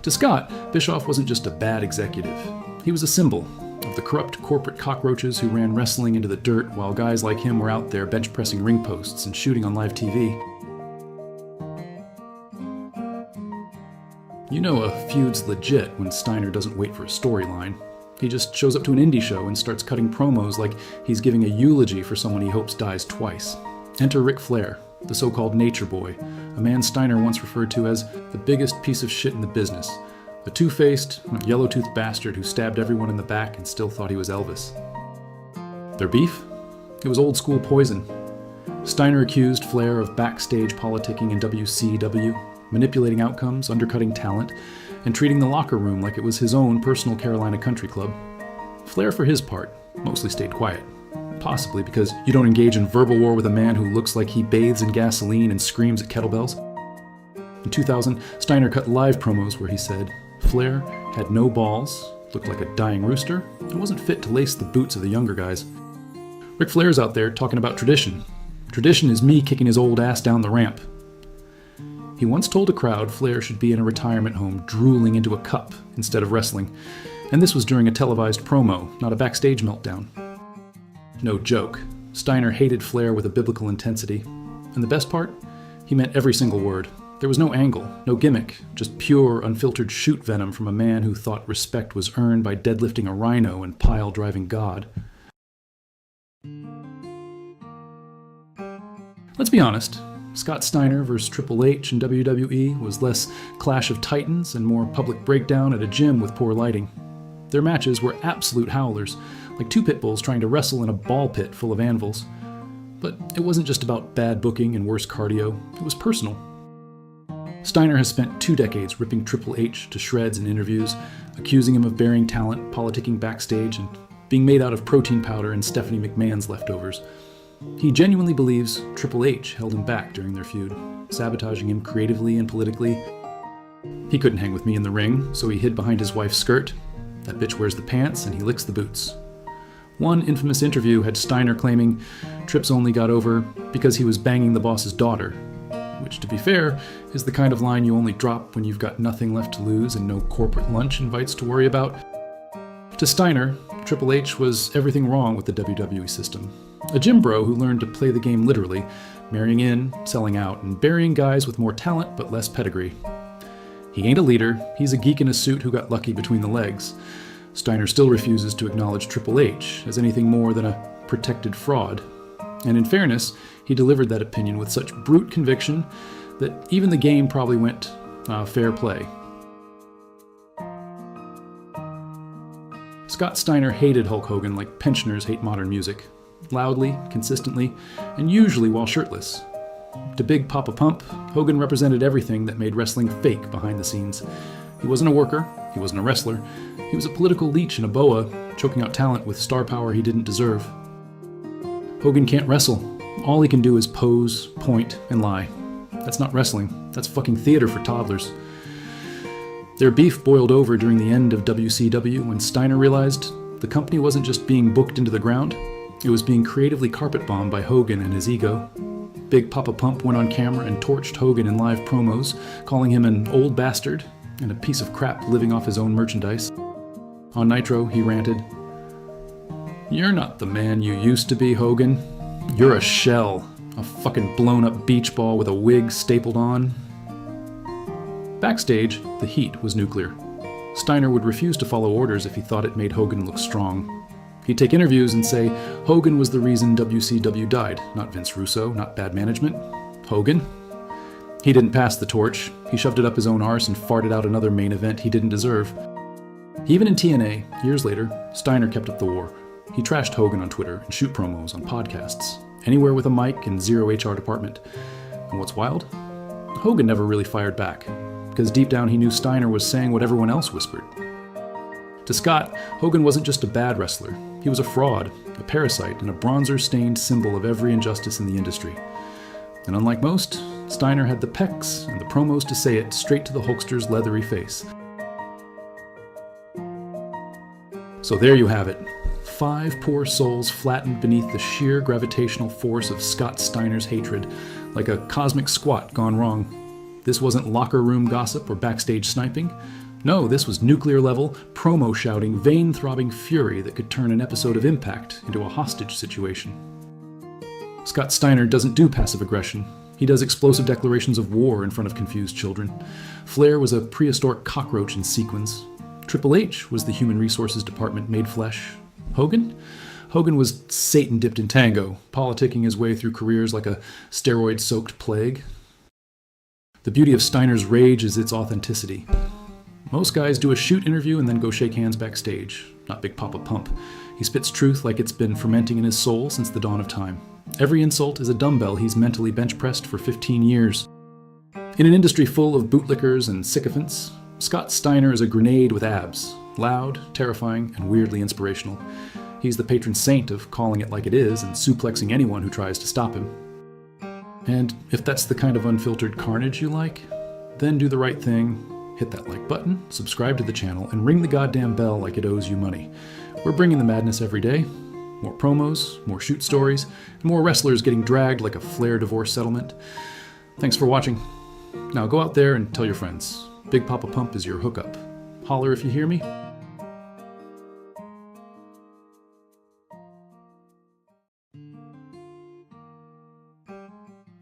To Scott, Bischoff wasn't just a bad executive. He was a symbol of the corrupt corporate cockroaches who ran wrestling into the dirt while guys like him were out there bench pressing ring posts and shooting on live TV. You know a feud's legit when Steiner doesn't wait for a storyline. He just shows up to an indie show and starts cutting promos like he's giving a eulogy for someone he hopes dies twice. Enter Ric Flair, the so-called nature boy, a man Steiner once referred to as the biggest piece of shit in the business, a two-faced, yellow-toothed bastard who stabbed everyone in the back and still thought he was Elvis. Their beef? It was old-school poison. Steiner accused Flair of backstage politicking in WCW, manipulating outcomes, undercutting talent, and treating the locker room like it was his own personal Carolina country club. Flair, for his part, mostly stayed quiet. Possibly because you don't engage in verbal war with a man who looks like he bathes in gasoline and screams at kettlebells. In 2000, Steiner cut live promos where he said, Flair had no balls, looked like a dying rooster, and wasn't fit to lace the boots of the younger guys. Ric Flair's out there talking about tradition. Tradition is me kicking his old ass down the ramp. He once told a crowd Flair should be in a retirement home drooling into a cup instead of wrestling, and this was during a televised promo, not a backstage meltdown. No joke, Steiner hated Flair with a biblical intensity, and the best part? He meant every single word. There was no angle, no gimmick, just pure, unfiltered shoot venom from a man who thought respect was earned by deadlifting a rhino and pile-driving God. Let's be honest. Scott Steiner vs. Triple H in WWE was less clash of titans and more public breakdown at a gym with poor lighting. Their matches were absolute howlers, like two pit bulls trying to wrestle in a ball pit full of anvils. But it wasn't just about bad booking and worse cardio, it was personal. Steiner has spent 2 decades ripping Triple H to shreds in interviews, accusing him of burying talent, politicking backstage, and being made out of protein powder and Stephanie McMahon's leftovers. He genuinely believes Triple H held him back during their feud, sabotaging him creatively and politically. He couldn't hang with me in the ring, so he hid behind his wife's skirt. That bitch wears the pants and he licks the boots. One infamous interview had Steiner claiming Trips only got over because he was banging the boss's daughter, which, to be fair, is the kind of line you only drop when you've got nothing left to lose and no corporate lunch invites to worry about. To Steiner, Triple H was everything wrong with the WWE system. A gym bro who learned to play the game literally, marrying in, selling out, and burying guys with more talent but less pedigree. He ain't a leader, he's a geek in a suit who got lucky between the legs. Steiner still refuses to acknowledge Triple H as anything more than a protected fraud. And in fairness, he delivered that opinion with such brute conviction that even the game probably went, fair play. Scott Steiner hated Hulk Hogan like pensioners hate modern music. Loudly, consistently, and usually while shirtless. To Big Papa Pump, Hogan represented everything that made wrestling fake behind the scenes. He wasn't a worker, he wasn't a wrestler, he was a political leech in a boa, choking out talent with star power he didn't deserve. Hogan can't wrestle. All he can do is pose, point, and lie. That's not wrestling, that's fucking theater for toddlers. Their beef boiled over during the end of WCW when Steiner realized the company wasn't just being booked into the ground, it was being creatively carpet-bombed by Hogan and his ego. Big Papa Pump went on camera and torched Hogan in live promos, calling him an old bastard and a piece of crap living off his own merchandise. On Nitro, he ranted, "You're not the man you used to be, Hogan. You're a shell, a fucking blown-up beach ball with a wig stapled on." Backstage, the heat was nuclear. Steiner would refuse to follow orders if he thought it made Hogan look strong. He'd take interviews and say Hogan was the reason WCW died, not Vince Russo, not bad management. Hogan? He didn't pass the torch. He shoved it up his own arse and farted out another main event he didn't deserve. Even in TNA, years later, Steiner kept up the war. He trashed Hogan on Twitter and shoot promos on podcasts, anywhere with a mic and zero HR department. And what's wild? Hogan never really fired back, because deep down he knew Steiner was saying what everyone else whispered. To Scott, Hogan wasn't just a bad wrestler. He was a fraud, a parasite, and a bronzer-stained symbol of every injustice in the industry. And unlike most, Steiner had the pecs and the promos to say it straight to the Hulkster's leathery face. So there you have it. 5 poor souls flattened beneath the sheer gravitational force of Scott Steiner's hatred, like a cosmic squat gone wrong. This wasn't locker room gossip or backstage sniping. No, this was nuclear-level, promo-shouting, vein-throbbing fury that could turn an episode of Impact into a hostage situation. Scott Steiner doesn't do passive aggression. He does explosive declarations of war in front of confused children. Flair was a prehistoric cockroach in sequins. Triple H was the human resources department made flesh. Hogan? Hogan was Satan dipped in tango, politicking his way through careers like a steroid-soaked plague. The beauty of Steiner's rage is its authenticity. Most guys do a shoot interview and then go shake hands backstage, not Big Papa Pump. He spits truth like it's been fermenting in his soul since the dawn of time. Every insult is a dumbbell he's mentally bench-pressed for 15 years. In an industry full of bootlickers and sycophants, Scott Steiner is a grenade with abs, loud, terrifying, and weirdly inspirational. He's the patron saint of calling it like it is and suplexing anyone who tries to stop him. And if that's the kind of unfiltered carnage you like, then do the right thing, hit that like button, subscribe to the channel, and ring the goddamn bell like it owes you money. We're bringing the madness every day. More promos, more shoot stories, and more wrestlers getting dragged like a Flair divorce settlement. Thanks for watching. Now go out there and tell your friends. Big Papa Pump is your hookup. Holler if you hear me.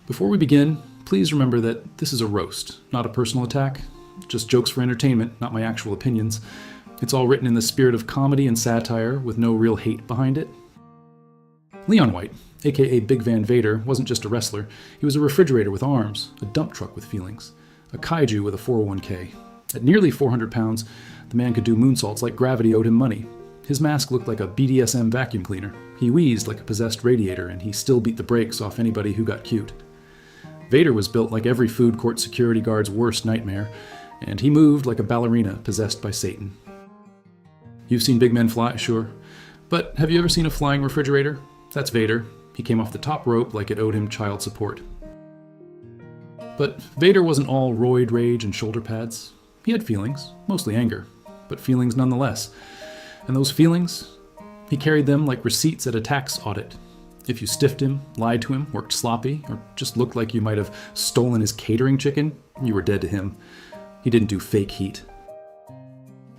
Before we begin, please remember that this is a roast, not a personal attack. Just jokes for entertainment, not my actual opinions. It's all written in the spirit of comedy and satire, with no real hate behind it. Leon White, aka Big Van Vader, wasn't just a wrestler. He was a refrigerator with arms, a dump truck with feelings, a kaiju with a 401k. At nearly 400 pounds, the man could do moonsaults like gravity owed him money. His mask looked like a BDSM vacuum cleaner. He wheezed like a possessed radiator, and he still beat the brakes off anybody who got cute. Vader was built like every food court security guard's worst nightmare, and he moved like a ballerina possessed by Satan. You've seen big men fly, sure. But have you ever seen a flying refrigerator? That's Vader. He came off the top rope like it owed him child support. But Vader wasn't all roid rage and shoulder pads. He had feelings, mostly anger, but feelings nonetheless. And those feelings, he carried them like receipts at a tax audit. If you stiffed him, lied to him, worked sloppy, or just looked like you might have stolen his catering chicken, you were dead to him. He didn't do fake heat.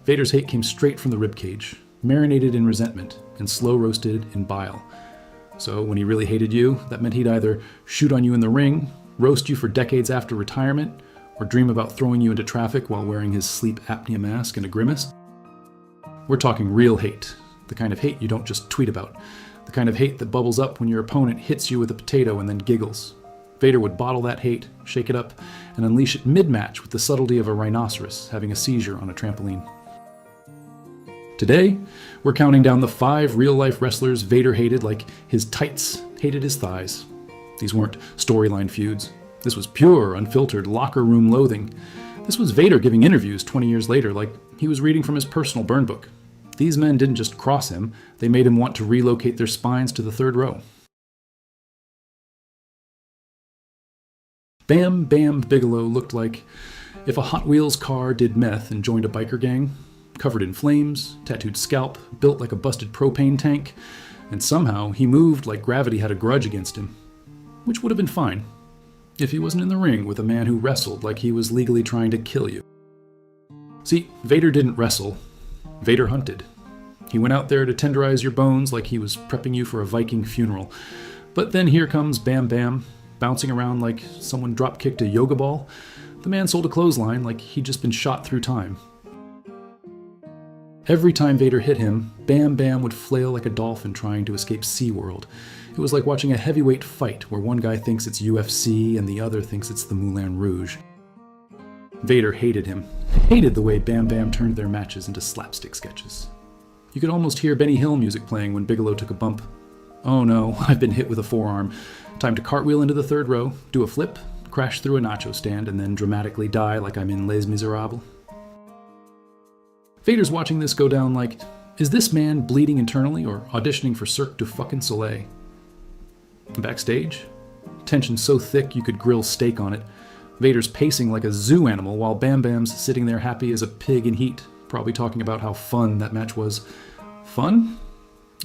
Vader's hate came straight from the ribcage, marinated in resentment, and slow-roasted in bile. So when he really hated you, that meant he'd either shoot on you in the ring, roast you for decades after retirement, or dream about throwing you into traffic while wearing his sleep apnea mask and a grimace. We're talking real hate, the kind of hate you don't just tweet about, the kind of hate that bubbles up when your opponent hits you with a potato and then giggles. Vader would bottle that hate, shake it up, and unleash it mid-match with the subtlety of a rhinoceros having a seizure on a trampoline. Today, we're counting down the 5 real-life wrestlers Vader hated like his tights hated his thighs. These weren't storyline feuds. This was pure, unfiltered, locker room loathing. This was Vader giving interviews 20 years later like he was reading from his personal burn book. These men didn't just cross him, they made him want to relocate their spines to the 3rd row. Bam Bam Bigelow looked like if a Hot Wheels car did meth and joined a biker gang, covered in flames, tattooed scalp, built like a busted propane tank, and somehow he moved like gravity had a grudge against him, which would have been fine if he wasn't in the ring with a man who wrestled like he was legally trying to kill you. See, Vader didn't wrestle. Vader hunted. He went out there to tenderize your bones like he was prepping you for a Viking funeral. But then here comes Bam Bam, bouncing around like someone drop-kicked a yoga ball. The man sold a clothesline like he'd just been shot through time. Every time Vader hit him, Bam Bam would flail like a dolphin trying to escape SeaWorld. It was like watching a heavyweight fight where one guy thinks it's UFC and the other thinks it's the Moulin Rouge. Vader hated him. Hated the way Bam Bam turned their matches into slapstick sketches. You could almost hear Benny Hill music playing when Bigelow took a bump. Oh no, I've been hit with a forearm. Time to cartwheel into the 3rd row, do a flip, crash through a nacho stand, and then dramatically die like I'm in Les Miserables. Vader's watching this go down like, is this man bleeding internally or auditioning for Cirque du fucking Soleil? Backstage, tension so thick you could grill steak on it. Vader's pacing like a zoo animal while Bam Bam's sitting there happy as a pig in heat, probably talking about how fun that match was. Fun?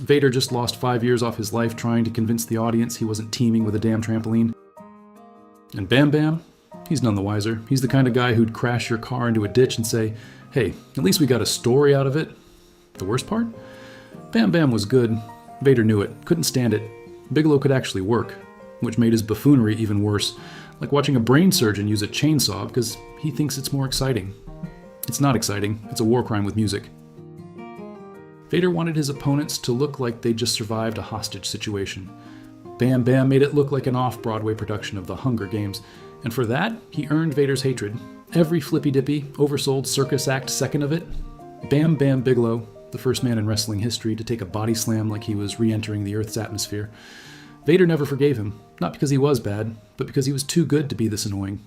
Vader just lost 5 years off his life trying to convince the audience he wasn't teaming with a damn trampoline. And Bam Bam? He's none the wiser. He's the kind of guy who'd crash your car into a ditch and say, "Hey, at least we got a story out of it." The worst part? Bam Bam was good. Vader knew it, couldn't stand it. Bigelow could actually work, which made his buffoonery even worse, like watching a brain surgeon use a chainsaw because he thinks it's more exciting. It's not exciting, it's a war crime with music. Vader wanted his opponents to look like they'd just survived a hostage situation. Bam Bam made it look like an off-Broadway production of The Hunger Games, and for that, he earned Vader's hatred. Every flippy-dippy, oversold circus act second of it. Bam Bam Bigelow, the first man in wrestling history to take a body slam like he was re-entering the Earth's atmosphere. Vader never forgave him, not because he was bad, but because he was too good to be this annoying.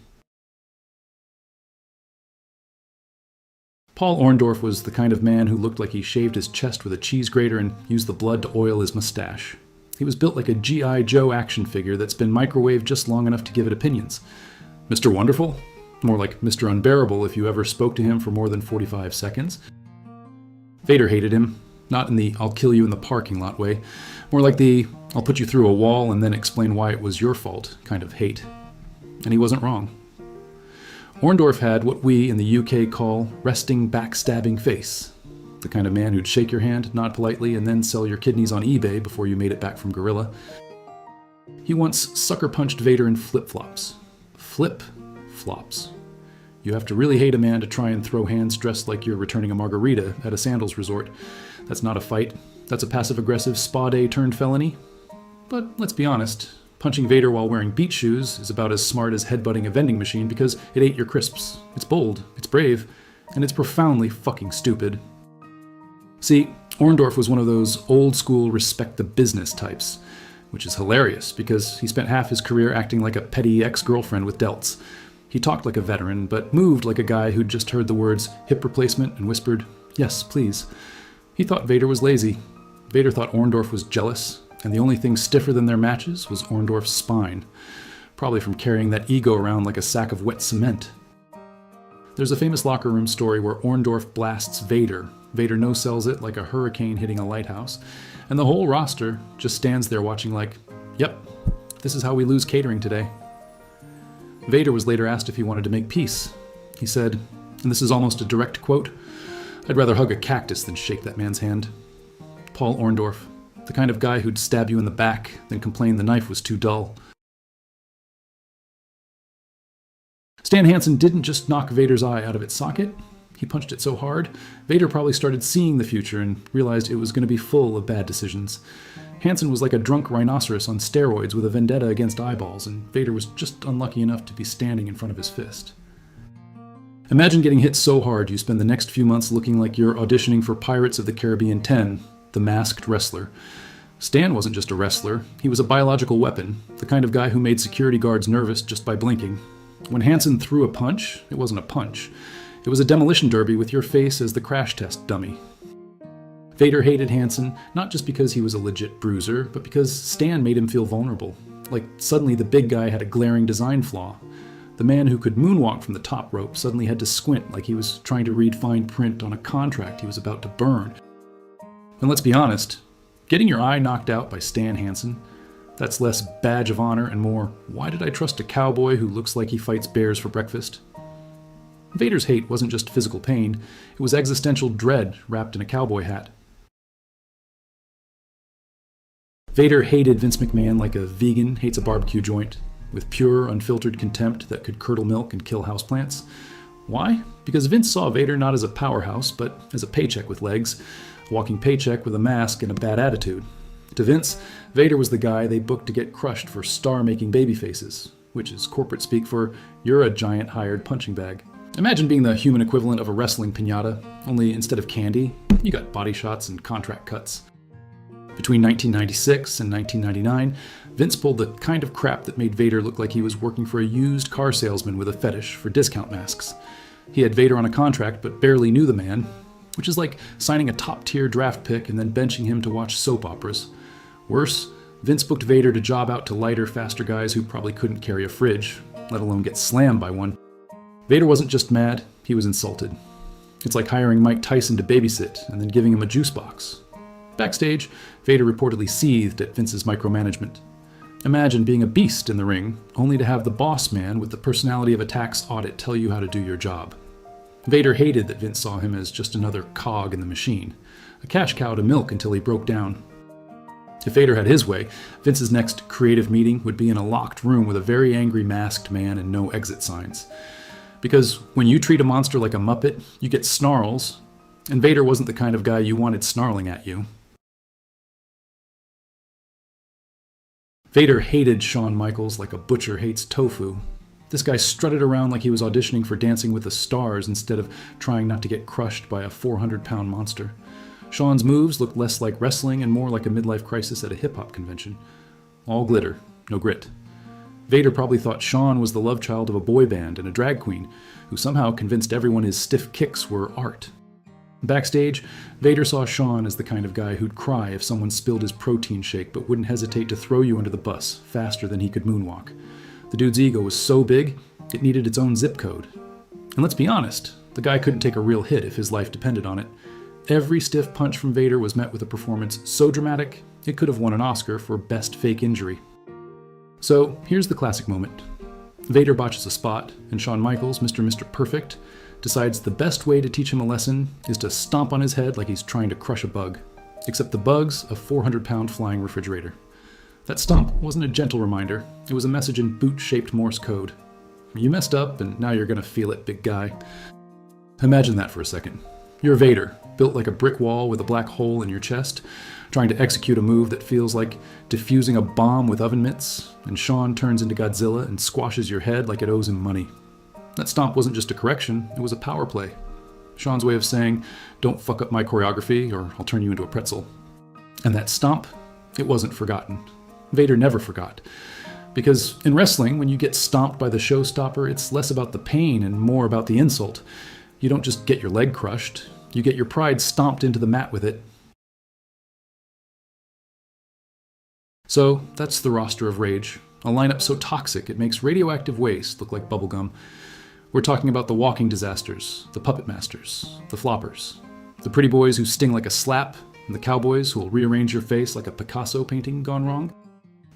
Paul Orndorff was the kind of man who looked like he shaved his chest with a cheese grater and used the blood to oil his mustache. He was built like a G.I. Joe action figure that's been microwaved just long enough to give it opinions. Mr. Wonderful? More like Mr. Unbearable if you ever spoke to him for more than 45 seconds. Vader hated him, not in the "I'll kill you in the parking lot" way, more like the "I'll put you through a wall and then explain why it was your fault" kind of hate. And he wasn't wrong. Orndorff had what we in the UK call resting backstabbing face. The kind of man who'd shake your hand, nod politely, and then sell your kidneys on eBay before you made it back from Gorilla. He once sucker punched Vader in flip-flops. Flip-flops. You have to really hate a man to try and throw hands dressed like you're returning a margarita at a sandals resort. That's not a fight. That's a passive-aggressive spa day turned felony. But let's be honest, punching Vader while wearing beach shoes is about as smart as headbutting a vending machine because it ate your crisps. It's bold, it's brave, and it's profoundly fucking stupid. See, Orndorff was one of those old-school respect-the-business types, which is hilarious because he spent half his career acting like a petty ex-girlfriend with delts. He talked like a veteran, but moved like a guy who'd just heard the words hip replacement and whispered, "Yes, please." He thought Vader was lazy. Vader thought Orndorff was jealous, and the only thing stiffer than their matches was Orndorff's spine, probably from carrying that ego around like a sack of wet cement. There's a famous locker room story where Orndorff blasts Vader. Vader no-sells it like a hurricane hitting a lighthouse, and the whole roster just stands there watching like, "Yep, this is how we lose catering today." Vader was later asked if he wanted to make peace. He said, and this is almost a direct quote, "I'd rather hug a cactus than shake that man's hand." Paul Orndorff, the kind of guy who'd stab you in the back, then complain the knife was too dull. Stan Hansen didn't just knock Vader's eye out of its socket. He punched it so hard, Vader probably started seeing the future and realized it was going to be full of bad decisions. Hansen was like a drunk rhinoceros on steroids with a vendetta against eyeballs, and Vader was just unlucky enough to be standing in front of his fist. Imagine getting hit so hard you spend the next few months looking like you're auditioning for Pirates of the Caribbean 10, The Masked Wrestler. Stan wasn't just a wrestler, he was a biological weapon, the kind of guy who made security guards nervous just by blinking. When Hansen threw a punch, it wasn't a punch. It was a demolition derby with your face as the crash test dummy. Vader hated Hansen, not just because he was a legit bruiser, but because Stan made him feel vulnerable. Like, suddenly the big guy had a glaring design flaw. The man who could moonwalk from the top rope suddenly had to squint like he was trying to read fine print on a contract he was about to burn. And let's be honest, getting your eye knocked out by Stan Hansen, that's less badge of honor and more, "Why did I trust a cowboy who looks like he fights bears for breakfast?" Vader's hate wasn't just physical pain, it was existential dread wrapped in a cowboy hat. Vader hated Vince McMahon like a vegan hates a barbecue joint, with pure, unfiltered contempt that could curdle milk and kill houseplants. Why? Because Vince saw Vader not as a powerhouse, but as a paycheck with legs, a walking paycheck with a mask and a bad attitude. To Vince, Vader was the guy they booked to get crushed for star-making baby faces, which is corporate speak for, "You're a giant hired punching bag." Imagine being the human equivalent of a wrestling piñata, only instead of candy, you got body shots and contract cuts. Between 1996 and 1999, Vince pulled the kind of crap that made Vader look like he was working for a used car salesman with a fetish for discount masks. He had Vader on a contract but barely knew the man, which is like signing a top-tier draft pick and then benching him to watch soap operas. Worse, Vince booked Vader to job out to lighter, faster guys who probably couldn't carry a fridge, let alone get slammed by one. Vader wasn't just mad, he was insulted. It's like hiring Mike Tyson to babysit and then giving him a juice box. Backstage, Vader reportedly seethed at Vince's micromanagement. Imagine being a beast in the ring, only to have the boss man with the personality of a tax audit tell you how to do your job. Vader hated that Vince saw him as just another cog in the machine, a cash cow to milk until he broke down. If Vader had his way, Vince's next creative meeting would be in a locked room with a very angry masked man and no exit signs. Because when you treat a monster like a Muppet, you get snarls, and Vader wasn't the kind of guy you wanted snarling at you. Vader hated Shawn Michaels like a butcher hates tofu. This guy strutted around like he was auditioning for Dancing with the Stars instead of trying not to get crushed by a 400-pound monster. Shawn's moves looked less like wrestling and more like a midlife crisis at a hip-hop convention. All glitter, no grit. Vader probably thought Shawn was the love child of a boy band and a drag queen, who somehow convinced everyone his stiff kicks were art. Backstage, Vader saw Shawn as the kind of guy who'd cry if someone spilled his protein shake but wouldn't hesitate to throw you under the bus faster than he could moonwalk. The dude's ego was so big, it needed its own zip code. And let's be honest, the guy couldn't take a real hit if his life depended on it. Every stiff punch from Vader was met with a performance so dramatic, it could have won an Oscar for Best Fake Injury. So, here's the classic moment. Vader botches a spot, and Shawn Michaels, Mr. Perfect, decides the best way to teach him a lesson is to stomp on his head like he's trying to crush a bug. Except the bug's a 400-pound flying refrigerator. That stomp wasn't a gentle reminder, it was a message in boot-shaped Morse code. You messed up, and now you're gonna feel it, big guy. Imagine that for a second. You're Vader, built like a brick wall with a black hole in your chest, trying to execute a move that feels like defusing a bomb with oven mitts, and Shawn turns into Godzilla and squashes your head like it owes him money. That stomp wasn't just a correction, it was a power play. Shawn's way of saying, don't fuck up my choreography or I'll turn you into a pretzel. And that stomp, it wasn't forgotten. Vader never forgot. Because in wrestling, when you get stomped by the showstopper, it's less about the pain and more about the insult. You don't just get your leg crushed, you get your pride stomped into the mat with it. So, that's the roster of Rage, a lineup so toxic it makes radioactive waste look like bubblegum. We're talking about the walking disasters, the puppet masters, the floppers, the pretty boys who sting like a slap, and the cowboys who will rearrange your face like a Picasso painting gone wrong.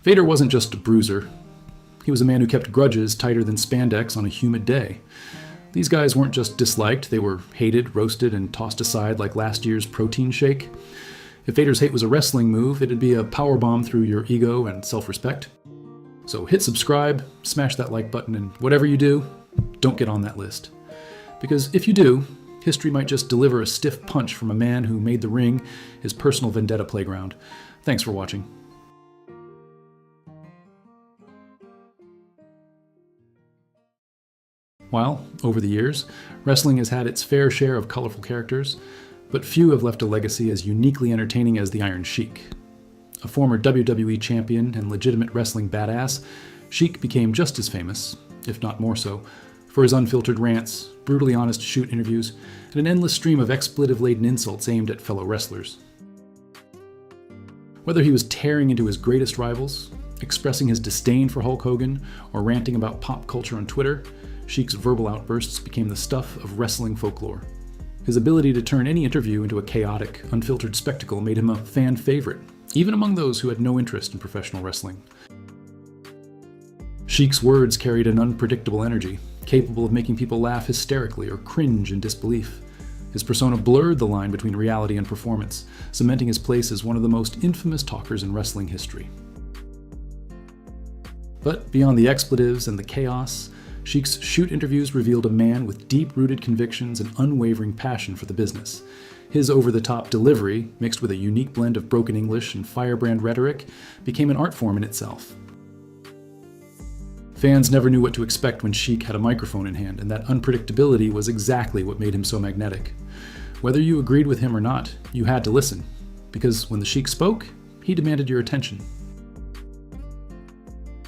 Vader wasn't just a bruiser. He was a man who kept grudges tighter than spandex on a humid day. These guys weren't just disliked, they were hated, roasted, and tossed aside like last year's protein shake. If Vader's hate was a wrestling move, it'd be a powerbomb through your ego and self-respect. So hit subscribe, smash that like button, and whatever you do, don't get on that list. Because if you do, history might just deliver a stiff punch from a man who made the ring his personal vendetta playground. Thanks for watching. While, over the years, wrestling has had its fair share of colorful characters, but few have left a legacy as uniquely entertaining as the Iron Sheik. A former WWE champion and legitimate wrestling badass, Sheik became just as famous, if not more so, for his unfiltered rants, brutally honest shoot interviews, and an endless stream of expletive-laden insults aimed at fellow wrestlers. Whether he was tearing into his greatest rivals, expressing his disdain for Hulk Hogan, or ranting about pop culture on Twitter, Sheik's verbal outbursts became the stuff of wrestling folklore. His ability to turn any interview into a chaotic, unfiltered spectacle made him a fan favorite, even among those who had no interest in professional wrestling. Sheik's words carried an unpredictable energy, capable of making people laugh hysterically or cringe in disbelief. His persona blurred the line between reality and performance, cementing his place as one of the most infamous talkers in wrestling history. But beyond the expletives and the chaos, Sheik's shoot interviews revealed a man with deep-rooted convictions and unwavering passion for the business. His over-the-top delivery, mixed with a unique blend of broken English and firebrand rhetoric, became an art form in itself. Fans never knew what to expect when Sheik had a microphone in hand, and that unpredictability was exactly what made him so magnetic. Whether you agreed with him or not, you had to listen, because when the Sheik spoke, he demanded your attention.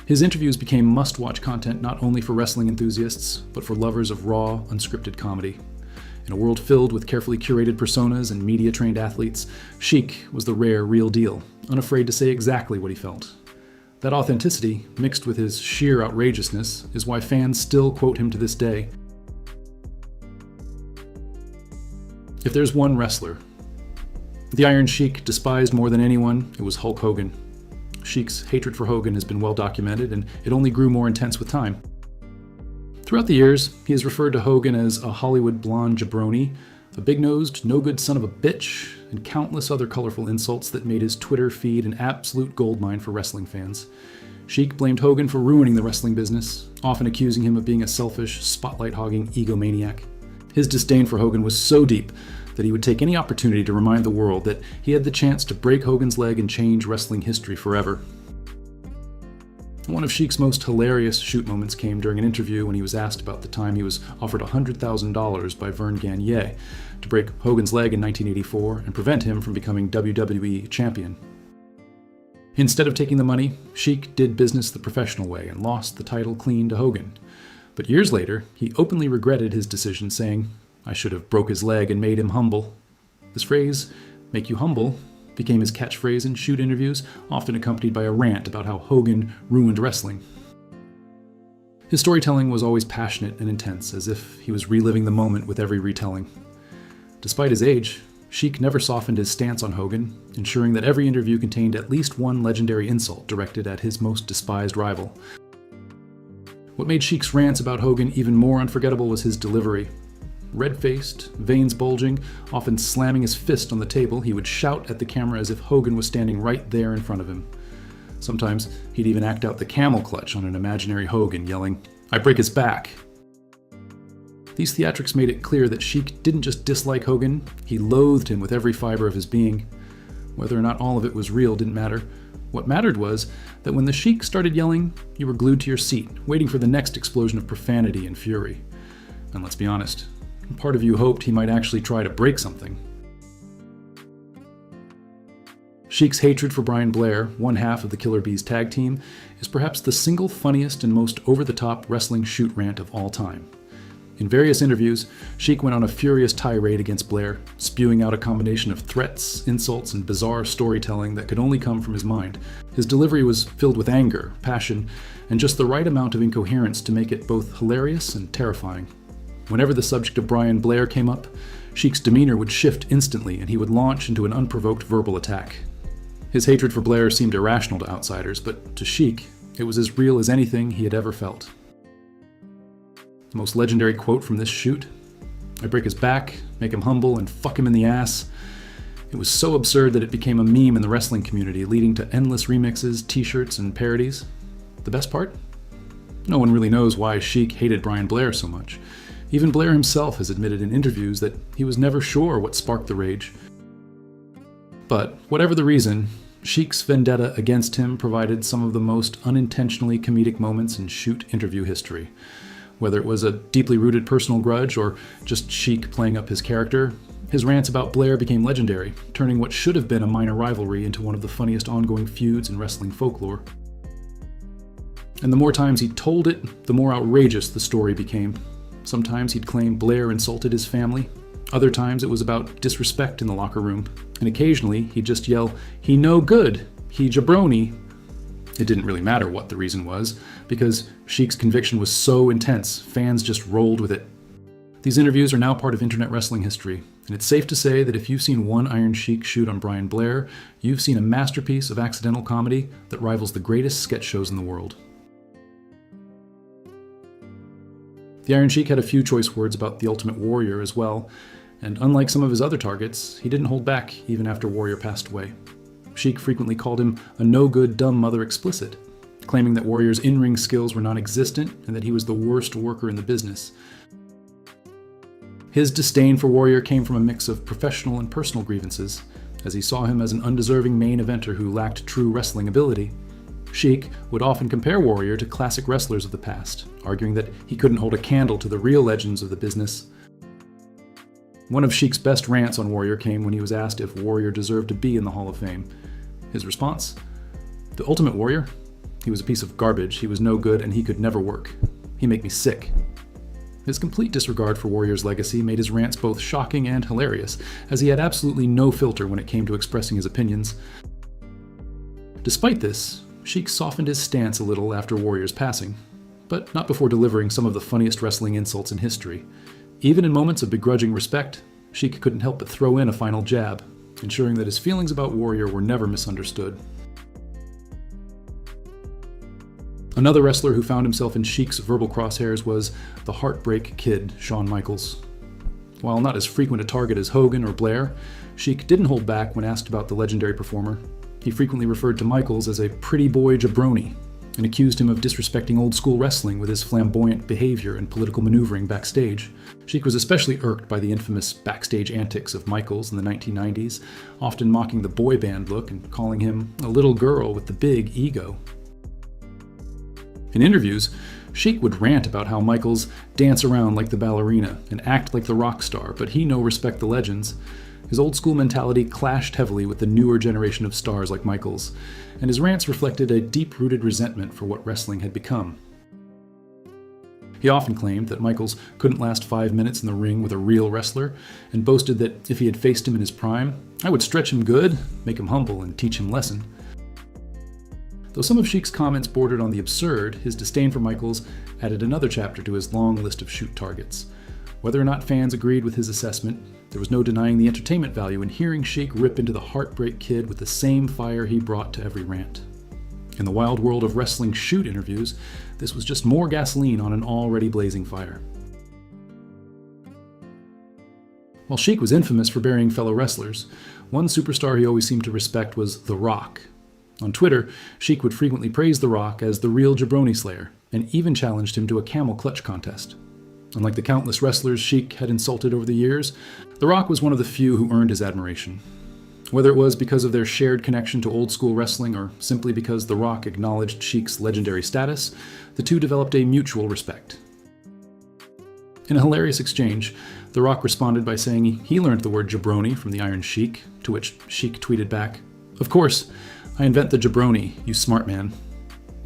His interviews became must-watch content not only for wrestling enthusiasts, but for lovers of raw, unscripted comedy. In a world filled with carefully curated personas and media-trained athletes, Sheik was the rare, real deal, unafraid to say exactly what he felt. That authenticity, mixed with his sheer outrageousness, is why fans still quote him to this day. If there's one wrestler the Iron Sheik despised more than anyone, it was Hulk Hogan. Sheik's hatred for Hogan has been well documented, and it only grew more intense with time. Throughout the years, he has referred to Hogan as a Hollywood blonde jabroni, a big-nosed, no-good son of a bitch, and countless other colorful insults that made his Twitter feed an absolute goldmine for wrestling fans. Sheik blamed Hogan for ruining the wrestling business, often accusing him of being a selfish, spotlight-hogging egomaniac. His disdain for Hogan was so deep that he would take any opportunity to remind the world that he had the chance to break Hogan's leg and change wrestling history forever. One of Sheik's most hilarious shoot moments came during an interview when he was asked about the time he was offered $100,000 by Vern Gagne to break Hogan's leg in 1984 and prevent him from becoming WWE champion. Instead of taking the money, Sheik did business the professional way and lost the title clean to Hogan. But years later, he openly regretted his decision, saying, "I should have broke his leg and made him humble." This phrase, "make you humble," became his catchphrase in shoot interviews, often accompanied by a rant about how Hogan ruined wrestling. His storytelling was always passionate and intense, as if he was reliving the moment with every retelling. Despite his age, Sheik never softened his stance on Hogan, ensuring that every interview contained at least one legendary insult directed at his most despised rival. What made Sheik's rants about Hogan even more unforgettable was his delivery. Red-faced, veins bulging, often slamming his fist on the table, he would shout at the camera as if Hogan was standing right there in front of him. Sometimes he'd even act out the camel clutch on an imaginary Hogan, yelling, "I break his back." These theatrics made it clear that Sheik didn't just dislike Hogan, he loathed him with every fiber of his being. Whether or not all of it was real didn't matter. What mattered was that when the Sheik started yelling, you were glued to your seat, waiting for the next explosion of profanity and fury. And let's be honest, part of you hoped he might actually try to break something. Sheik's hatred for Brian Blair, one half of the Killer Bees tag team, is perhaps the single funniest and most over-the-top wrestling shoot rant of all time. In various interviews, Sheik went on a furious tirade against Blair, spewing out a combination of threats, insults, and bizarre storytelling that could only come from his mind. His delivery was filled with anger, passion, and just the right amount of incoherence to make it both hilarious and terrifying. Whenever the subject of Brian Blair came up, Sheik's demeanor would shift instantly and he would launch into an unprovoked verbal attack. His hatred for Blair seemed irrational to outsiders, but to Sheik, it was as real as anything he had ever felt. The most legendary quote from this shoot: "I break his back, make him humble, and fuck him in the ass." It was so absurd that it became a meme in the wrestling community, leading to endless remixes, t-shirts, and parodies. The best part? No one really knows why Sheik hated Brian Blair so much. Even Blair himself has admitted in interviews that he was never sure what sparked the rage. But whatever the reason, Sheik's vendetta against him provided some of the most unintentionally comedic moments in shoot interview history. Whether it was a deeply rooted personal grudge or just Sheik playing up his character, his rants about Blair became legendary, turning what should have been a minor rivalry into one of the funniest ongoing feuds in wrestling folklore. And the more times he told it, the more outrageous the story became. Sometimes he'd claim Blair insulted his family. Other times it was about disrespect in the locker room. And occasionally he'd just yell, "He no good! He jabroni!" It didn't really matter what the reason was, because Sheik's conviction was so intense, fans just rolled with it. These interviews are now part of internet wrestling history, and it's safe to say that if you've seen one Iron Sheik shoot on Brian Blair, you've seen a masterpiece of accidental comedy that rivals the greatest sketch shows in the world. The Iron Sheik had a few choice words about the Ultimate Warrior as well, and unlike some of his other targets, he didn't hold back even after Warrior passed away. Sheik frequently called him a no-good dumb mother explicit, claiming that Warrior's in-ring skills were non-existent and that he was the worst worker in the business. His disdain for Warrior came from a mix of professional and personal grievances, as he saw him as an undeserving main eventer who lacked true wrestling ability. Sheik would often compare Warrior to classic wrestlers of the past, arguing that he couldn't hold a candle to the real legends of the business. One of Sheik's best rants on Warrior came when he was asked if Warrior deserved to be in the Hall of Fame. His response? "The Ultimate Warrior? He was a piece of garbage, he was no good, and he could never work. He make me sick." His complete disregard for Warrior's legacy made his rants both shocking and hilarious, as he had absolutely no filter when it came to expressing his opinions. Despite this, Sheik softened his stance a little after Warrior's passing, but not before delivering some of the funniest wrestling insults in history. Even in moments of begrudging respect, Sheik couldn't help but throw in a final jab, ensuring that his feelings about Warrior were never misunderstood. Another wrestler who found himself in Sheik's verbal crosshairs was the Heartbreak Kid, Shawn Michaels. While not as frequent a target as Hogan or Blair, Sheik didn't hold back when asked about the legendary performer. He frequently referred to Michaels as a pretty boy jabroni and accused him of disrespecting old-school wrestling with his flamboyant behavior and political maneuvering backstage. Sheik was especially irked by the infamous backstage antics of Michaels in the 1990s, often mocking the boy band look and calling him a little girl with the big ego. In interviews, Sheik would rant about how Michaels dance around like the ballerina and act like the rock star, but he no respect the legends. His old-school mentality clashed heavily with the newer generation of stars like Michaels, and his rants reflected a deep-rooted resentment for what wrestling had become. He often claimed that Michaels couldn't last 5 minutes in the ring with a real wrestler, and boasted that if he had faced him in his prime, I would stretch him good, make him humble, and teach him lesson. Though some of Sheik's comments bordered on the absurd, his disdain for Michaels added another chapter to his long list of shoot targets. Whether or not fans agreed with his assessment, there was no denying the entertainment value in hearing Sheik rip into the Heartbreak Kid with the same fire he brought to every rant. In the wild world of wrestling shoot interviews, this was just more gasoline on an already blazing fire. While Sheik was infamous for burying fellow wrestlers, one superstar he always seemed to respect was The Rock. On Twitter, Sheik would frequently praise The Rock as the real jabroni slayer, and even challenged him to a camel clutch contest. Unlike the countless wrestlers Sheik had insulted over the years, The Rock was one of the few who earned his admiration. Whether it was because of their shared connection to old-school wrestling or simply because The Rock acknowledged Sheik's legendary status, the two developed a mutual respect. In a hilarious exchange, The Rock responded by saying he learned the word jabroni from the Iron Sheik, to which Sheik tweeted back, "Of course, I invent the jabroni, you smart man."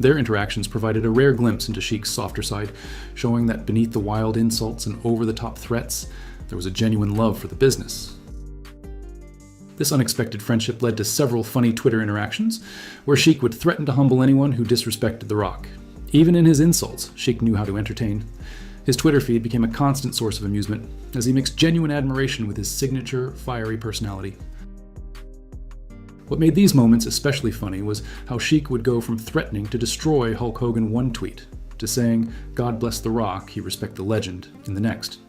Their interactions provided a rare glimpse into Sheik's softer side, showing that beneath the wild insults and over-the-top threats, there was a genuine love for the business. This unexpected friendship led to several funny Twitter interactions, where Sheik would threaten to humble anyone who disrespected The Rock. Even in his insults, Sheik knew how to entertain. His Twitter feed became a constant source of amusement, as he mixed genuine admiration with his signature, fiery personality. What made these moments especially funny was how Sheik would go from threatening to destroy Hulk Hogan one tweet, to saying, "God bless The Rock, he respect the legend," in the next.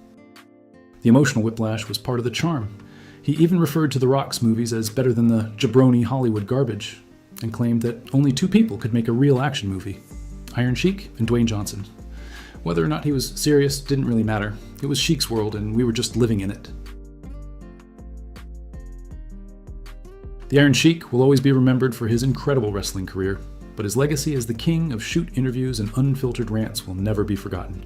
The emotional whiplash was part of the charm. He even referred to The Rock's movies as better than the jabroni Hollywood garbage, and claimed that only two people could make a real action movie, Iron Sheik and Dwayne Johnson. Whether or not he was serious didn't really matter. It was Sheik's world, and we were just living in it. The Iron Sheik will always be remembered for his incredible wrestling career, but his legacy as the king of shoot interviews and unfiltered rants will never be forgotten.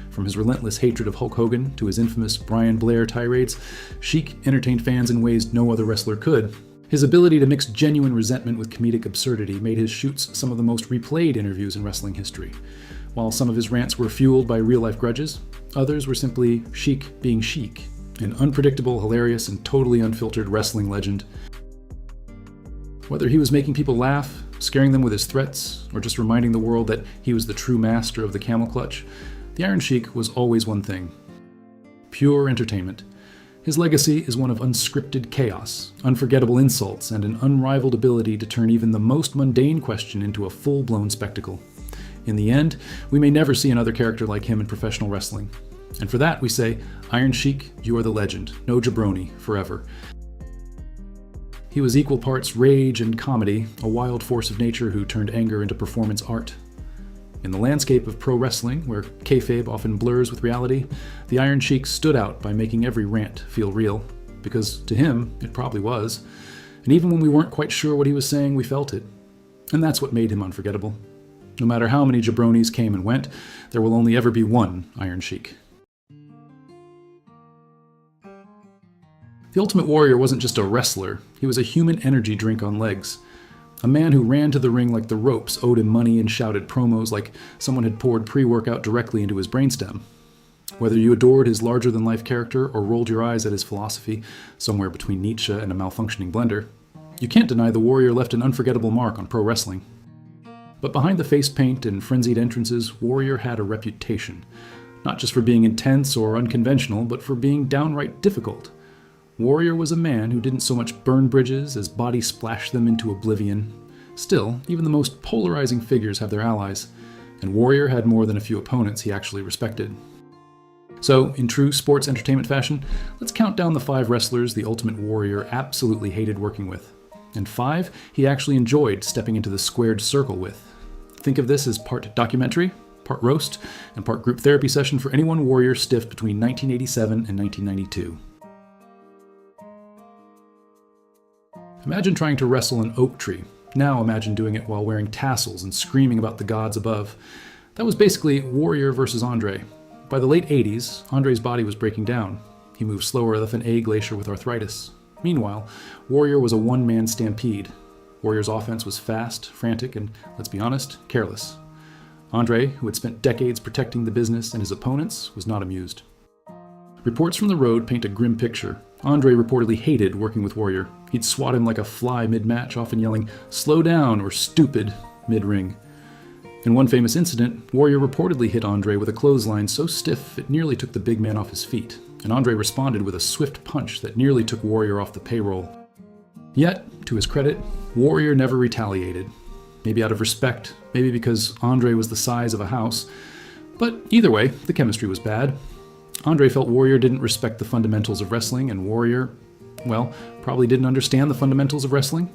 From his relentless hatred of Hulk Hogan to his infamous Brian Blair tirades, Sheik entertained fans in ways no other wrestler could. His ability to mix genuine resentment with comedic absurdity made his shoots some of the most replayed interviews in wrestling history. While some of his rants were fueled by real-life grudges, others were simply Sheik being Sheik, an unpredictable, hilarious, and totally unfiltered wrestling legend. Whether he was making people laugh, scaring them with his threats, or just reminding the world that he was the true master of the camel clutch, the Iron Sheik was always one thing: pure entertainment. His legacy is one of unscripted chaos, unforgettable insults, and an unrivaled ability to turn even the most mundane question into a full-blown spectacle. In the end, we may never see another character like him in professional wrestling. And for that, we say, Iron Sheik, you are the legend, no jabroni, forever. He was equal parts rage and comedy, a wild force of nature who turned anger into performance art. In the landscape of pro wrestling, where kayfabe often blurs with reality, the Iron Sheik stood out by making every rant feel real, because to him, it probably was. And even when we weren't quite sure what he was saying, we felt it. And that's what made him unforgettable. No matter how many jabronis came and went, there will only ever be one Iron Sheik. The Ultimate Warrior wasn't just a wrestler, he was a human energy drink on legs. A man who ran to the ring like the ropes owed him money and shouted promos like someone had poured pre-workout directly into his brainstem. Whether you adored his larger-than-life character or rolled your eyes at his philosophy, somewhere between Nietzsche and a malfunctioning blender, you can't deny the Warrior left an unforgettable mark on pro wrestling. But behind the face paint and frenzied entrances, Warrior had a reputation, not just for being intense or unconventional, but for being downright difficult. Warrior was a man who didn't so much burn bridges as body splash them into oblivion. Still, even the most polarizing figures have their allies. and Warrior had more than a few opponents he actually respected. So, in true sports entertainment fashion, let's count down the 5 wrestlers the Ultimate Warrior absolutely hated working with, and 5 he actually enjoyed stepping into the squared circle with. Think of this as part documentary, part roast, and part group therapy session for anyone Warrior stiffed between 1987 and 1992. Imagine trying to wrestle an oak tree. Now imagine doing it while wearing tassels and screaming about the gods above. That was basically Warrior versus Andre. By the late 80s, Andre's body was breaking down. He moved slower than an A glacier with arthritis. Meanwhile, Warrior was a one-man stampede. Warrior's offense was fast, frantic, and, let's be honest, careless. Andre, who had spent decades protecting the business and his opponents, was not amused. Reports from the road paint a grim picture. Andre reportedly hated working with Warrior. He'd swat him like a fly mid-match, often yelling, "Slow down," or "Stupid," mid-ring. In one famous incident, Warrior reportedly hit Andre with a clothesline so stiff it nearly took the big man off his feet, and Andre responded with a swift punch that nearly took Warrior off the payroll. Yet, to his credit, Warrior never retaliated. Maybe out of respect, maybe because Andre was the size of a house, but either way, the chemistry was bad. Andre felt Warrior didn't respect the fundamentals of wrestling, and Warrior, well, probably didn't understand the fundamentals of wrestling.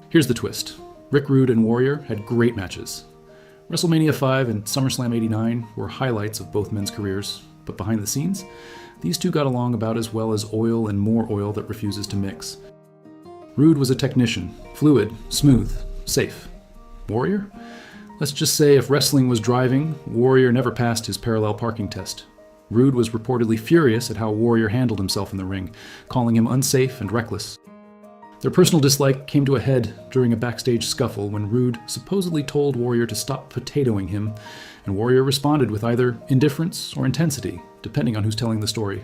Here's the twist. Rick Rude and Warrior had great matches. WrestleMania 5 and SummerSlam 89 were highlights of both men's careers, but behind the scenes, these two got along about as well as oil and more oil that refuses to mix. Rude was a technician, fluid, smooth, safe. Warrior? Let's just say if wrestling was driving, Warrior never passed his parallel parking test. Rude was reportedly furious at how Warrior handled himself in the ring, calling him unsafe and reckless. Their personal dislike came to a head during a backstage scuffle when Rude supposedly told Warrior to stop potatoing him, and Warrior responded with either indifference or intensity, depending on who's telling the story.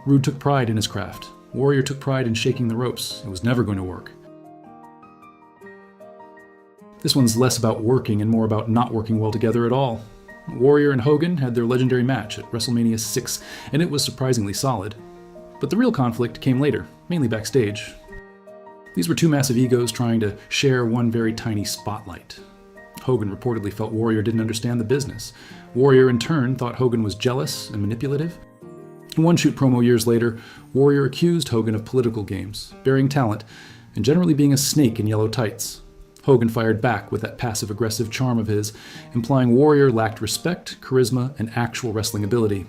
Rude took pride in his craft. Warrior took pride in shaking the ropes. It was never going to work. This one's less about working and more about not working well together at all. Warrior and Hogan had their legendary match at WrestleMania 6, and it was surprisingly solid. But the real conflict came later, mainly backstage. These were two massive egos trying to share one very tiny spotlight. Hogan reportedly felt Warrior didn't understand the business. Warrior, in turn, thought Hogan was jealous and manipulative. In one shoot promo years later, Warrior accused Hogan of political games, burying talent, and generally being a snake in yellow tights. Hogan fired back with that passive-aggressive charm of his, implying Warrior lacked respect, charisma, and actual wrestling ability.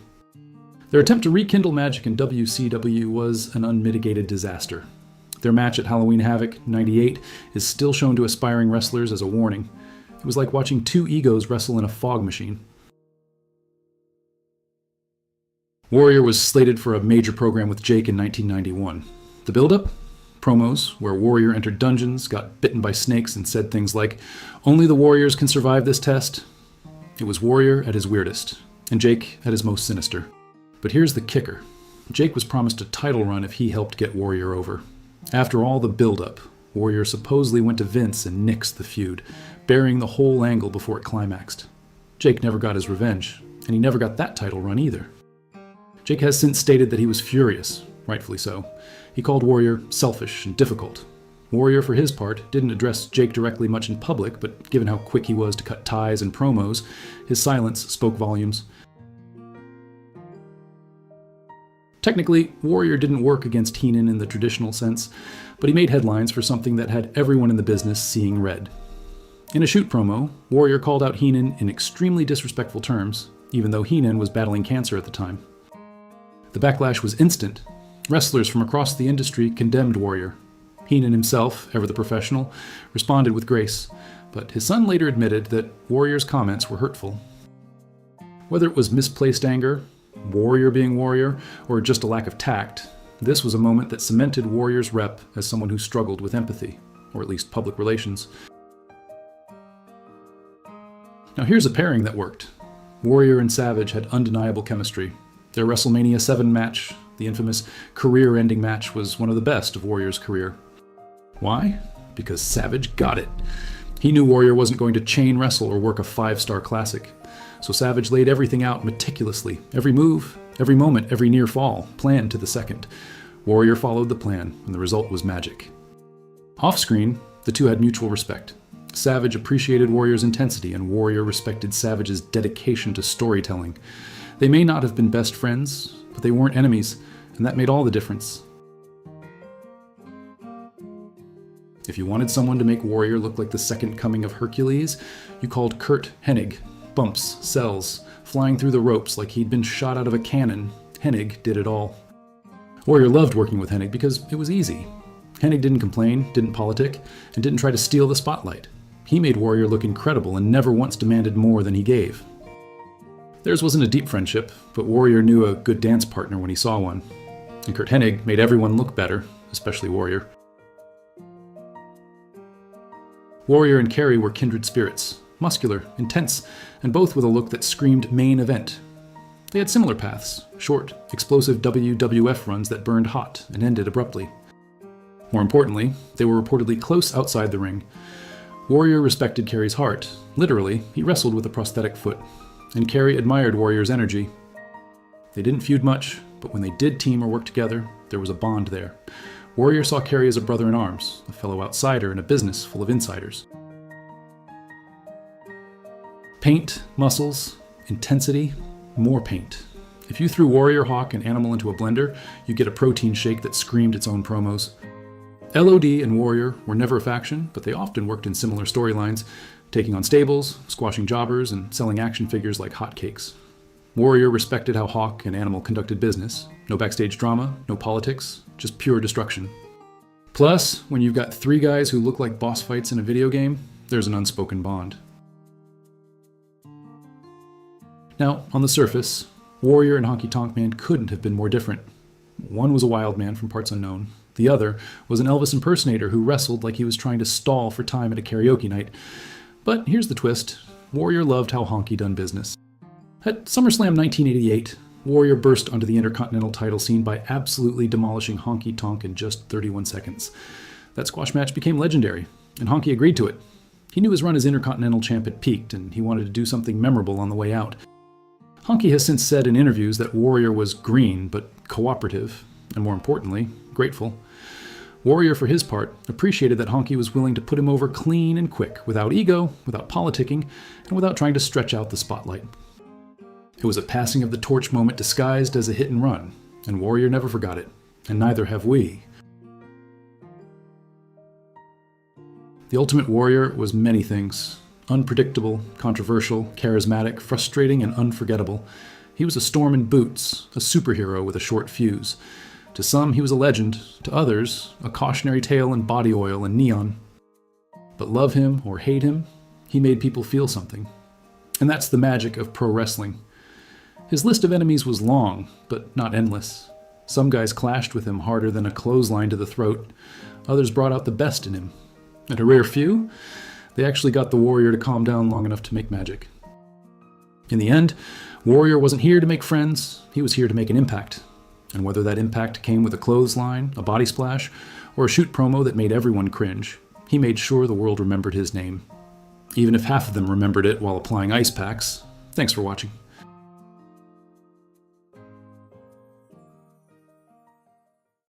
Their attempt to rekindle magic in WCW was an unmitigated disaster. Their match at Halloween Havoc 98 is still shown to aspiring wrestlers as a warning. It was like watching two egos wrestle in a fog machine. Warrior was slated for a major program with Jake in 1991. The build-up? Promos, where Warrior entered dungeons, got bitten by snakes, and said things like, "Only the Warriors can survive this test." It was Warrior at his weirdest, and Jake at his most sinister. But here's the kicker. Jake was promised a title run if he helped get Warrior over. After all the build-up, Warrior supposedly went to Vince and nixed the feud, burying the whole angle before it climaxed. Jake never got his revenge, and he never got that title run either. Jake has since stated that he was furious, rightfully so. He called Warrior selfish and difficult. Warrior, for his part, didn't address Jake directly much in public, but given how quick he was to cut ties and promos, his silence spoke volumes. Technically, Warrior didn't work against Heenan in the traditional sense, but he made headlines for something that had everyone in the business seeing red. In a shoot promo, Warrior called out Heenan in extremely disrespectful terms, even though Heenan was battling cancer at the time. The backlash was instant. Wrestlers from across the industry condemned Warrior. Heenan himself, ever the professional, responded with grace, but his son later admitted that Warrior's comments were hurtful. Whether it was misplaced anger, Warrior being Warrior, or just a lack of tact, this was a moment that cemented Warrior's rep as someone who struggled with empathy, or at least public relations. Now here's a pairing that worked. Warrior and Savage had undeniable chemistry. Their WrestleMania 7 match, the infamous career-ending match, was one of the best of Warrior's career. Why? Because Savage got it. He knew Warrior wasn't going to chain wrestle or work a 5-star classic. So Savage laid everything out meticulously. Every move, every moment, every near fall, planned to the second. Warrior followed the plan, and the result was magic. Off-screen, the two had mutual respect. Savage appreciated Warrior's intensity, and Warrior respected Savage's dedication to storytelling. They may not have been best friends, but they weren't enemies, and that made all the difference. If you wanted someone to make Warrior look like the second coming of Hercules, you called Curt Hennig. Bumps, cells, flying through the ropes like he'd been shot out of a cannon. Hennig did it all. Warrior loved working with Hennig because it was easy. Hennig didn't complain, didn't politic, and didn't try to steal the spotlight. He made Warrior look incredible and never once demanded more than he gave. Theirs wasn't a deep friendship, but Warrior knew a good dance partner when he saw one. And Curt Hennig made everyone look better, especially Warrior. Warrior and Kerry were kindred spirits, muscular, intense, and both with a look that screamed main event. They had similar paths, short, explosive WWF runs that burned hot and ended abruptly. More importantly, they were reportedly close outside the ring. Warrior respected Kerry's heart. Literally, he wrestled with a prosthetic foot, and Kerry admired Warrior's energy. They didn't feud much, but when they did team or work together, there was a bond there. Warrior saw Kerry as a brother in arms, a fellow outsider in a business full of insiders. Paint, muscles, intensity, more paint. If you threw Warrior, Hawk, and Animal into a blender, you get a protein shake that screamed its own promos. LOD and Warrior were never a faction, but they often worked in similar storylines, taking on stables, squashing jobbers, and selling action figures like hotcakes. Warrior respected how Hawk and Animal conducted business. No backstage drama, no politics, just pure destruction. Plus, when you've got three guys who look like boss fights in a video game, there's an unspoken bond. Now, on the surface, Warrior and Honky Tonk Man couldn't have been more different. One was a wild man from parts unknown. The other was an Elvis impersonator who wrestled like he was trying to stall for time at a karaoke night. But here's the twist. Warrior loved how Honky done business. At SummerSlam 1988, Warrior burst onto the Intercontinental title scene by absolutely demolishing Honky Tonk in just 31 seconds. That squash match became legendary, and Honky agreed to it. He knew his run as Intercontinental champ had peaked, and he wanted to do something memorable on the way out. Honky has since said in interviews that Warrior was green, but cooperative, and more importantly, grateful. Warrior, for his part, appreciated that Honky was willing to put him over clean and quick, without ego, without politicking, and without trying to stretch out the spotlight. It was a passing of the torch moment disguised as a hit and run, and Warrior never forgot it, and neither have we. The Ultimate Warrior was many things. Unpredictable, controversial, charismatic, frustrating, and unforgettable. He was a storm in boots, a superhero with a short fuse. To some, he was a legend. To others, a cautionary tale in body oil and neon. But love him or hate him, he made people feel something. And that's the magic of pro wrestling. His list of enemies was long, but not endless. Some guys clashed with him harder than a clothesline to the throat. Others brought out the best in him. And a rare few, they actually got the Warrior to calm down long enough to make magic. In the end, Warrior wasn't here to make friends, he was here to make an impact. And whether that impact came with a clothesline, a body splash, or a shoot promo that made everyone cringe, he made sure the world remembered his name. Even if half of them remembered it while applying ice packs. Thanks for watching.